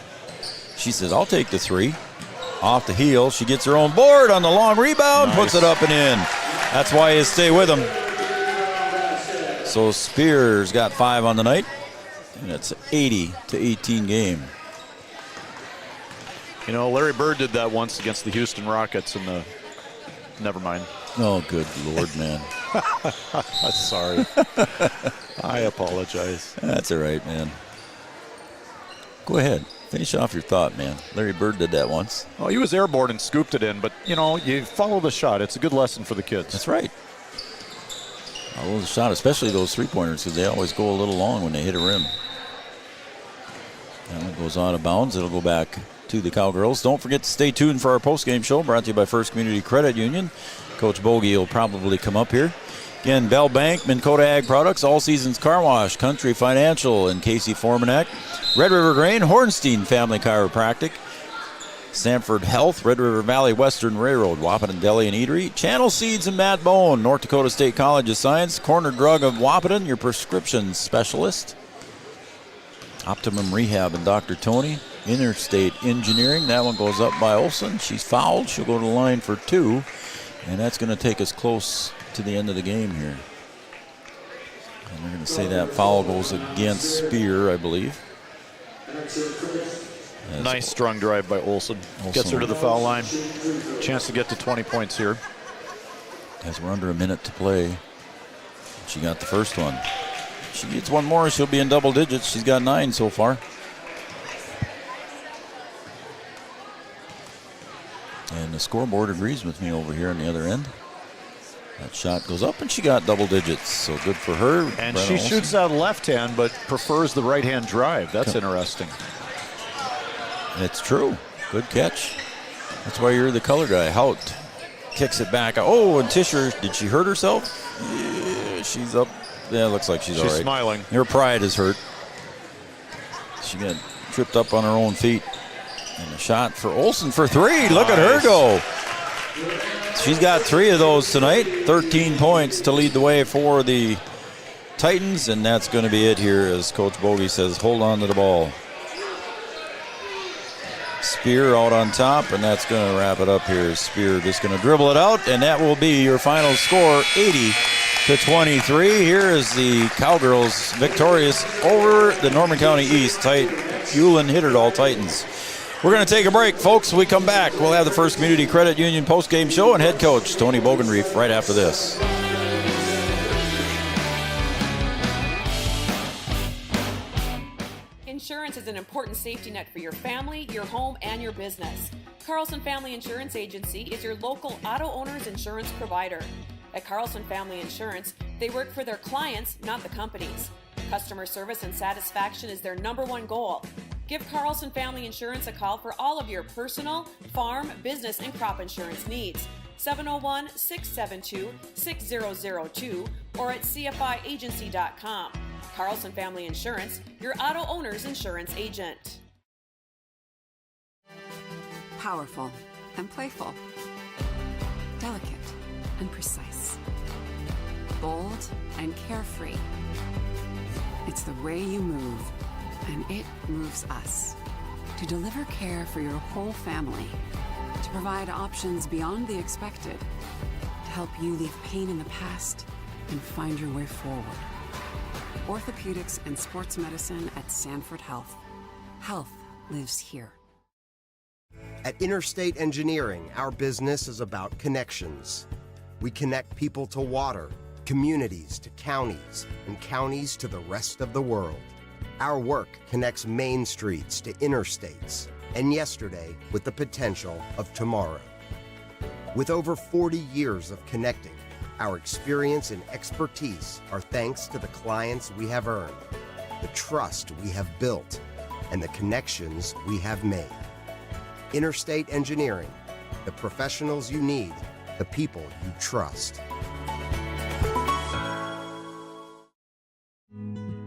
She says, I'll take the three. Off the heel, she gets her own board on the long rebound, puts it up and in. That's why you stay with them. So Spears got 5 on the night. And it's an 80-18 game. You know, Larry Bird did that once against the Houston Rockets in the... Never mind. Oh, good Lord, man. Sorry. I apologize. That's all right, man. Go ahead. Finish off your thought, man. Larry Bird did that once. Oh, he was airborne and scooped it in, but, you know, you follow the shot. It's a good lesson for the kids. That's right. Follow the shot, especially those three-pointers, because they always go a little long when they hit a rim. That one goes out of bounds. It'll go back to the Cowgirls. Don't forget to stay tuned for our post-game show brought to you by First Community Credit Union. Coach Bogey will probably come up here. Again, Bell Bank, Minn Kota Ag Products, All Seasons Car Wash, Country Financial, and Casey Formanek. Red River Grain, Hornstein Family Chiropractic, Sanford Health, Red River Valley Western Railroad, Wahpeton Deli and Eatery, Channel Seeds and Matt Bone, North Dakota State College of Science, Corner Drug of Wahpeton, your prescription specialist. Optimum Rehab and Dr. Tony. Interstate Engineering, that one goes up by Olsen. She's fouled. She'll go to the line for 2. And that's going to take us close to the end of the game here. And they're going to say that foul goes against Spear, I believe. Nice strong drive by Olsen. Gets her to the foul line. Chance to get to 20 points here. As we're under a minute to play. She got the first one. If she gets one more, she'll be in double digits. She's got 9 so far. And the scoreboard agrees with me over here on the other end. That shot goes up, and she got double digits, so good for her. And she shoots out left hand, but prefers the right hand drive. That's interesting. It's true. Good catch. That's why you're the color guy. Hout kicks it back. Oh, and Tischer, did she hurt herself? Yeah, she's up. Yeah, it looks like she's all right. She's smiling. Her pride is hurt. She got tripped up on her own feet. And a shot for Olsen for 3. Look at her go. She's got 3 of those tonight. 13 points to lead the way for the Titans, and that's going to be it here as Coach Bogey says, hold on to the ball. Spear out on top, and that's going to wrap it up here. Spear just going to dribble it out, and that will be your final score, 80-23. Here is the Cowgirls victorious over the Norman County East Ulen-Hitterdal Titans. We're going to take a break, folks. When we come back, we'll have the First Community Credit Union post-game show and head coach Tony Bogenreef right after this. Insurance is an important safety net for your family, your home, and your business. Carlson Family Insurance Agency is your local auto owner's insurance provider. At Carlson Family Insurance, they work for their clients, not the companies. Customer service and satisfaction is their #1 goal. Give Carlson Family Insurance a call for all of your personal, farm, business, and crop insurance needs. 701-672-6002 or at cfiagency.com. Carlson Family Insurance, your auto owner's insurance agent. Powerful and playful. Delicate and precise. Bold and carefree. It's the way you move, and it moves us. To deliver care for your whole family. To provide options beyond the expected. To help you leave pain in the past and find your way forward. Orthopedics and sports medicine at Sanford Health. Health lives here. At Interstate Engineering, our business is about connections. We connect people to water, communities to counties, and counties to the rest of the world. Our work connects main streets to interstates, and yesterday with the potential of tomorrow. With over 40 years of connecting, our experience and expertise are thanks to the clients we have earned, the trust we have built, and the connections we have made. Interstate Engineering, the professionals you need, the people you trust.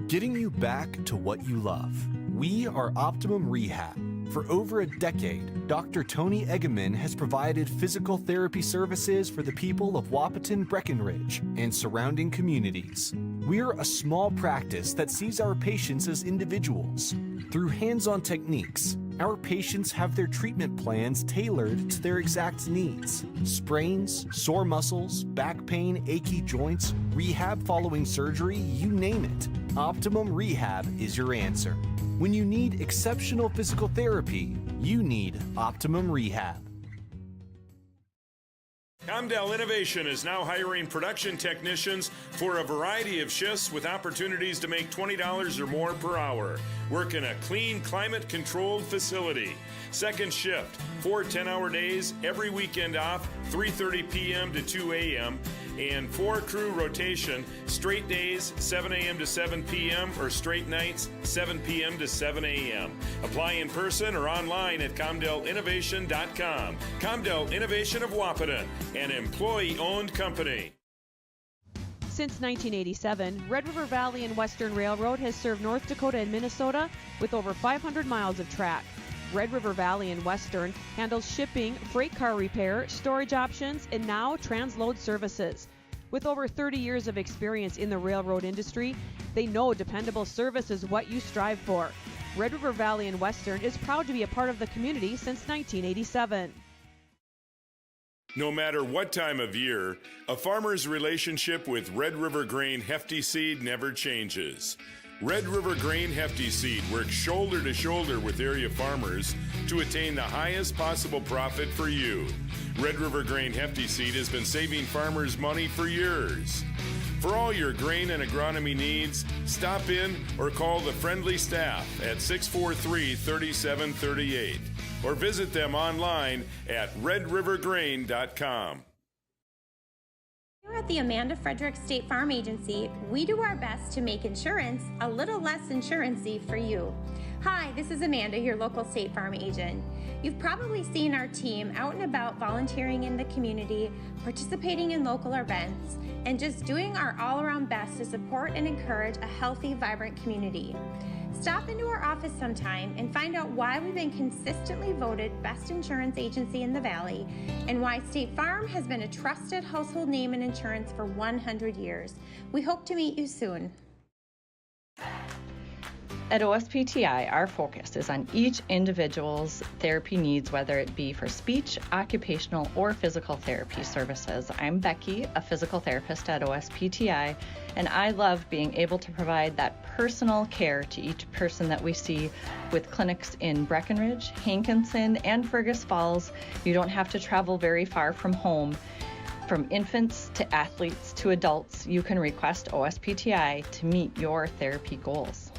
Getting you back to what you love. We are Optimum Rehab. For over a decade, Dr. Tony Egeman has provided physical therapy services for the people of Wahpeton, Breckenridge, and surrounding communities. We're a small practice that sees our patients as individuals. Through hands-on techniques, our patients have their treatment plans tailored to their exact needs. Sprains, sore muscles, back pain, achy joints, rehab following surgery, you name it. Optimum Rehab is your answer. When you need exceptional physical therapy, you need Optimum Rehab. Comdell Innovation is now hiring production technicians for a variety of shifts with opportunities to make $20 or more per hour. Work in a clean, climate-controlled facility. Second shift, 4 10-hour days, every weekend off, 3:30 p.m. to 2 a.m., and 4-crew rotation, straight days, 7 a.m. to 7 p.m., or straight nights, 7 p.m. to 7 a.m. Apply in person or online at ComdellInnovation.com. Comdell Innovation of Wahpeton, an employee-owned company. Since 1987, Red River Valley and Western Railroad has served North Dakota and Minnesota with over 500 miles of track. Red River Valley and Western handles shipping, freight car repair, storage options, and now transload services. With over 30 years of experience in the railroad industry, they know dependable service is what you strive for. Red River Valley and Western is proud to be a part of the community since 1987. No matter what time of year, a farmer's relationship with Red River Grain Hefty Seed never changes. Red River Grain Hefty Seed works shoulder to shoulder with area farmers to attain the highest possible profit for you. Red River Grain Hefty Seed has been saving farmers money for years. For all your grain and agronomy needs, stop in or call the friendly staff at 643-3738 or visit them online at redrivergrain.com. Here at the Amanda Frederick State Farm Agency, we do our best to make insurance a little less insurance-y for you. Hi, this is Amanda, your local State Farm agent. You've probably seen our team out and about volunteering in the community, participating in local events, and just doing our all-around best to support and encourage a healthy, vibrant community. Stop into our office sometime and find out why we've been consistently voted best insurance agency in the Valley and why State Farm has been a trusted household name in insurance for 100 years. We hope to meet you soon. At OSPTI, our focus is on each individual's therapy needs, whether it be for speech, occupational, or physical therapy services. I'm Becky, a physical therapist at OSPTI, and I love being able to provide that personal care to each person that we see with clinics in Breckenridge, Hankinson, and Fergus Falls. You don't have to travel very far from home. From infants to athletes to adults, you can request OSPTI to meet your therapy goals.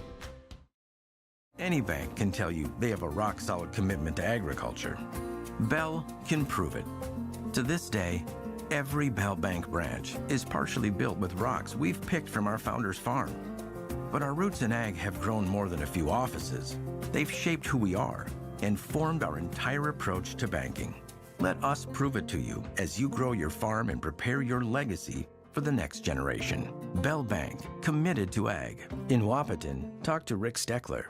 Any bank can tell you they have a rock-solid commitment to agriculture. Bell can prove it. To this day, every Bell Bank branch is partially built with rocks we've picked from our founder's farm. But our roots in ag have grown more than a few offices. They've shaped who we are and formed our entire approach to banking. Let us prove it to you as you grow your farm and prepare your legacy for the next generation. Bell Bank, committed to ag. In Wahpeton, talk to Rick Steckler.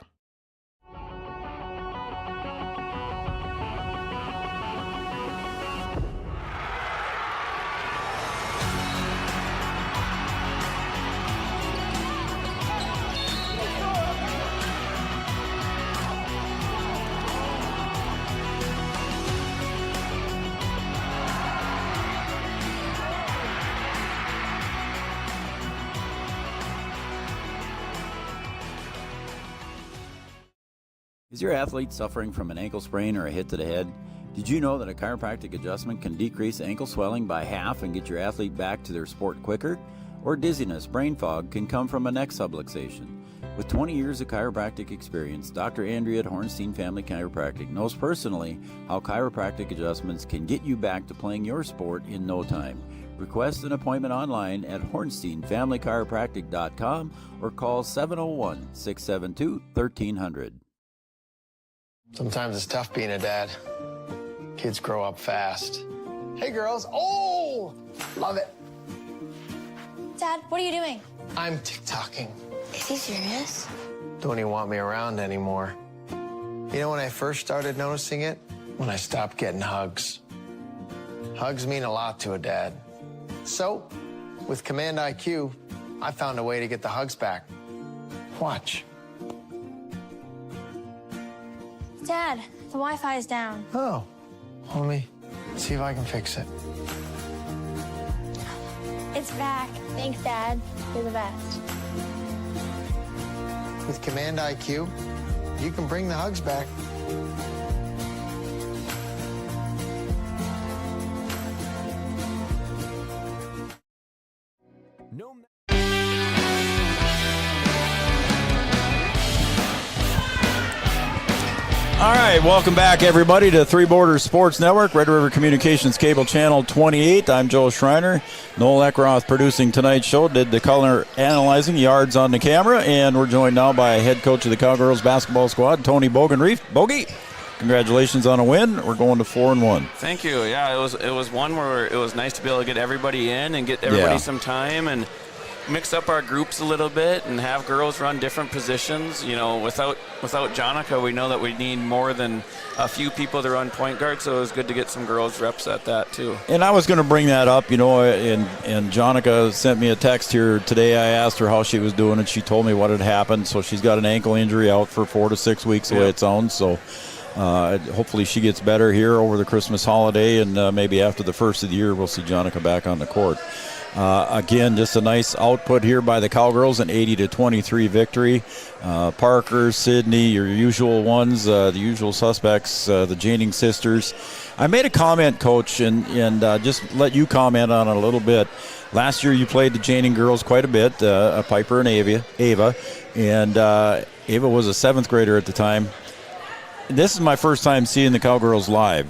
Is your athlete suffering from an ankle sprain or a hit to the head? Did you know that a chiropractic adjustment can decrease ankle swelling by half and get your athlete back to their sport quicker? Or dizziness, brain fog can come from a neck subluxation. With 20 years of chiropractic experience, Dr. Andrea at Hornstein Family Chiropractic knows personally how chiropractic adjustments can get you back to playing your sport in no time. Request an appointment online at hornsteinfamilychiropractic.com or call 701-672-1300. Sometimes it's tough being a dad. Kids grow up fast. Hey, girls. Oh, love it. Dad, what are you doing? I'm TikToking. Is he serious? Don't even want me around anymore. You know when I first started noticing it? When I stopped getting hugs. Hugs mean a lot to a dad. So, with Command IQ, I found a way to get the hugs back. Watch. Dad, the Wi-Fi is down. Oh, let me see if I can fix it. It's back. Thanks, Dad. You're the best. With Command IQ, you can bring the hugs back. All right, welcome back, everybody, to Three Borders Sports Network, Red River Communications Cable Channel 28. I'm Joe Schreiner. Noel Eckroth producing tonight's show, did the color analyzing, yards on the camera, and we're joined now by head coach of the Cowgirls basketball squad, Tony Bogenreef. Bogey, congratulations on a win. We're going to 4-1. Thank you. Yeah, it was one where it was nice to be able to get everybody in and get everybody some time and mix up our groups a little bit and have girls run different positions. You know, without Jonica, we know that we need more than a few people to run point guard, so it was good to get some girls reps at that too. And I was going to bring that up, you know, and Jonica sent me a text here today. I asked her how she was doing, and she told me what had happened. So she's got an ankle injury out for 4 to 6 weeks, the way it sounds. So hopefully she gets better here over the Christmas holiday, and maybe after the first of the year we'll see Jonica back on the court. Again, just a nice output here by the Cowgirls, an 80-23 victory. Parker, Sydney, your usual ones, the usual suspects, the Janing sisters. I made a comment, Coach, and just let you comment on it a little bit. Last year you played the Janing girls quite a bit, Piper and Ava, and Ava was a 7th grader at the time. This is my first time seeing the Cowgirls live.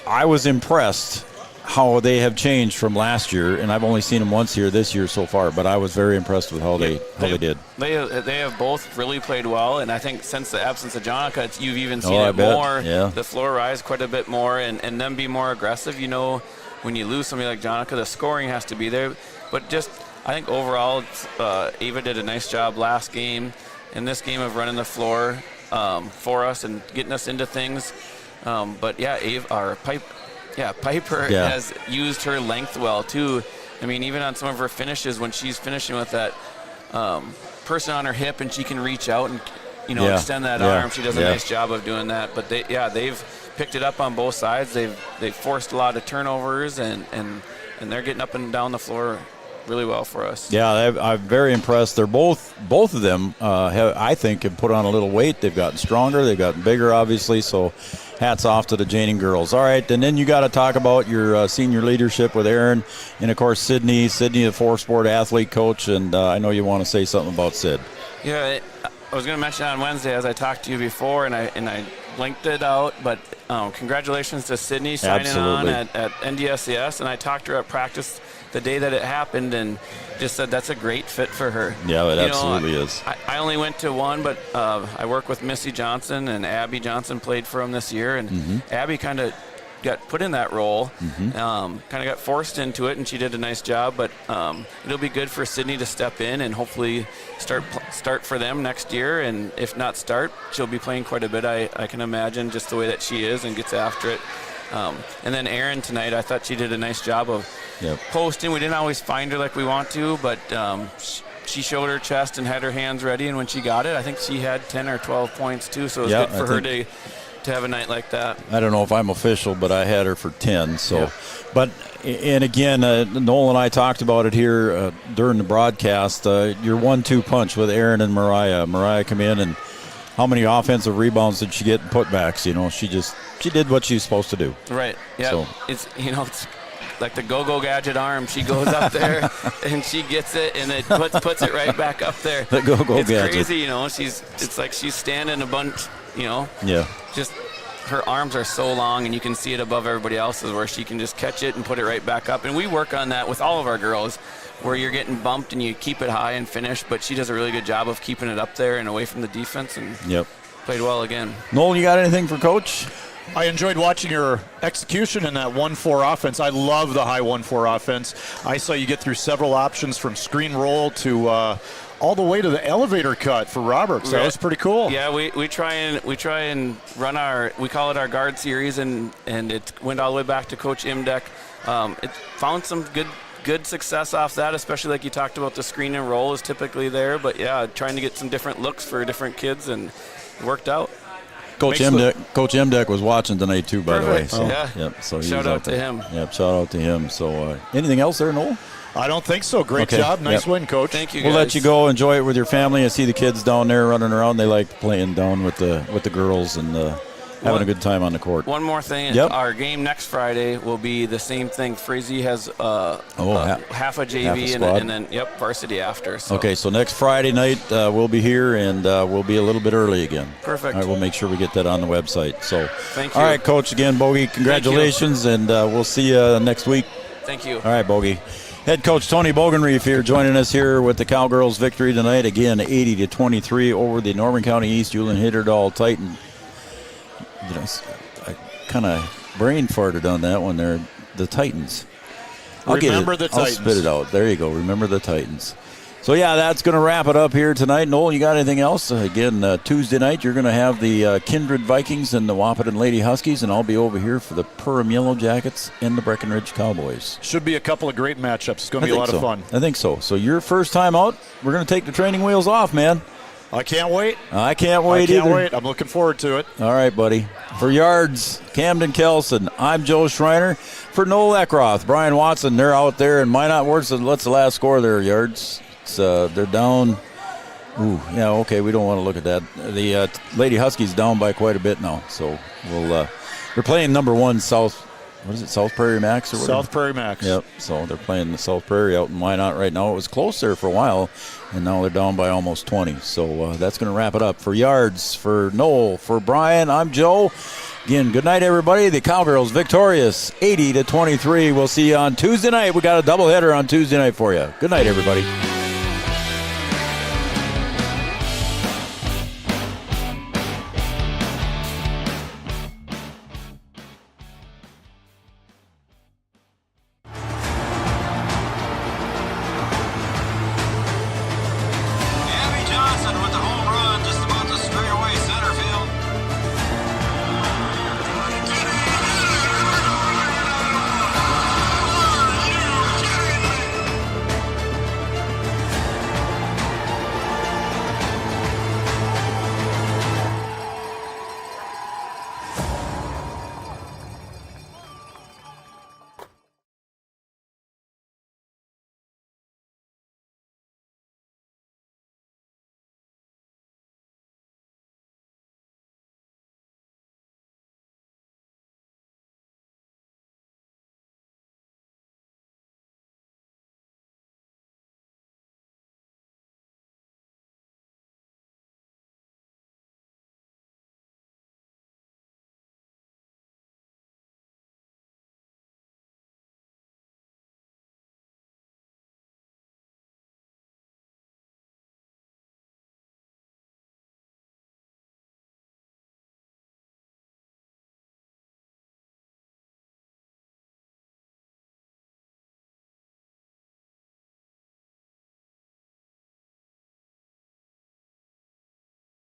I was impressed how they have changed from last year, and I've only seen them once here this year so far, but I was very impressed with how they did. They have both really played well, and I think since the absence of Jonica, you've even seen it more. Yeah. The floor rise quite a bit more, and them be more aggressive. You know, when you lose somebody like Jonica, the scoring has to be there. But just, I think overall, Ava did a nice job last game, in this game of running the floor for us and getting us into things. But yeah, Piper has used her length well, too. I mean, even on some of her finishes, when she's finishing with that person on her hip and she can reach out and, extend that arm, she does a nice job of doing that. But they've picked it up on both sides. They've forced a lot of turnovers, and they're getting up and down the floor really well for us. Yeah, I'm very impressed. They're both of them, I think, have put on a little weight. They've gotten stronger. They've gotten bigger, obviously, so hats off to the Janing girls. All right, and then you got to talk about your senior leadership with Aaron, and of course Sydney, the 4-sport athlete coach, and I know you want to say something about Sid. Yeah, I was going to mention on Wednesday, as I talked to you before, and I blinked it out, but congratulations to Sydney signing on at NDSCS, and I talked to her at practice the day that it happened and just said that's a great fit for her. Yeah, it absolutely is. I only went to one, but I work with Missy Johnson, and Abby Johnson played for him this year, and Abby kind of got put in that role, kind of got forced into it, and she did a nice job, but it'll be good for Sydney to step in and hopefully start for them next year, and if not start, she'll be playing quite a bit, I can imagine, just the way that she is and gets after it. And then Erin tonight, I thought she did a nice job of posting. We didn't always find her like we want to, but she showed her chest and had her hands ready, and when she got it, I think she had 10 or 12 points too, so it was good for her to have a night like that. I don't know if I'm official, but I had her for 10. So, but and again, Noel and I talked about it here during the broadcast. Your 1-2 punch with Erin and Mariah. Mariah come in, and how many offensive rebounds did she get in putbacks? You know, she did what she was supposed to do. Right. Yeah. So. It's like the go-go gadget arm. She goes up there and she gets it, and it puts it right back up there. The go-go it's gadget. It's crazy, it's like she's standing a bunch, Yeah. Just her arms are so long, and you can see it above everybody else's, where she can just catch it and put it right back up. And we work on that with all of our girls, where you're getting bumped and you keep it high and finish, but she does a really good job of keeping it up there and away from the defense, and played well again. Noel, you got anything for Coach? I enjoyed watching your execution in that 1-4 offense. I love the high 1-4 offense. I saw you get through several options from screen roll to all the way to the elevator cut for Roberts. That was pretty cool. Yeah, we try and run we call it our guard series, and it went all the way back to Coach Imdek. It found some good success off that, especially like you talked about, the screen and roll is typically there, but trying to get some different looks for different kids, and it worked out. Coach Imdek was watching tonight too, by the way. So, so so shout out to him. Yep, shout out to him. So anything else there, Noel? I don't think so. Great job. Nice win, Coach. Thank you, We'll guys. let you go. Enjoy it with your family. I see the kids down there running around. They like playing down with the girls and having a good time on the court. One more thing. Yep. Our game next Friday will be the same thing. Frizzy has half a JV and then varsity after. So. Okay, so next Friday night we'll be here and we'll be a little bit early again. Perfect. All right, we'll make sure we get that on the website. So, thank you. All right, Coach, again, Bogey, congratulations, and we'll see you next week. Thank you. All right, Bogey. Head coach Tony Breckenridge here joining us here with the Cowgirls victory tonight. Again, 80-23 over the Northern County East Ulen-Hitterdal Titan. I kind of brain farted on that one there. The Titans. Remember the Titans. I'll spit it out. There you go. Remember the Titans. So, yeah, that's going to wrap it up here tonight. Noel, you got anything else? Again, Tuesday night, you're going to have the Kindred Vikings and the Wahpeton Lady Huskies, and I'll be over here for the Purim Yellow Jackets and the Breckenridge Cowboys. Should be a couple of great matchups. It's going to be a lot of fun. I think so. So, your first time out, we're going to take the training wheels off, man. I can't wait. I can't wait either. I'm looking forward to it. All right, buddy. For Yards, Camden Kelson, I'm Joe Schreiner. For Noel Eckroth, Brian Watson, they're out there. And Minot What's the last score there, Yards? They're down. Ooh, yeah, okay, we don't want to look at that. The Lady Huskies down by quite a bit now. So they're playing number 1 South. What is it, South Prairie Max or whatever? South Prairie Max. Yep, so they're playing the South Prairie out in Minot right now. It was close there for a while, and now they're down by almost 20. So that's going to wrap it up. For Yards, for Noel, for Brian, I'm Joe. Again, good night, everybody. The Cowgirls victorious 80-23. We'll see you on Tuesday night. We got a doubleheader on Tuesday night for you. Good night, everybody.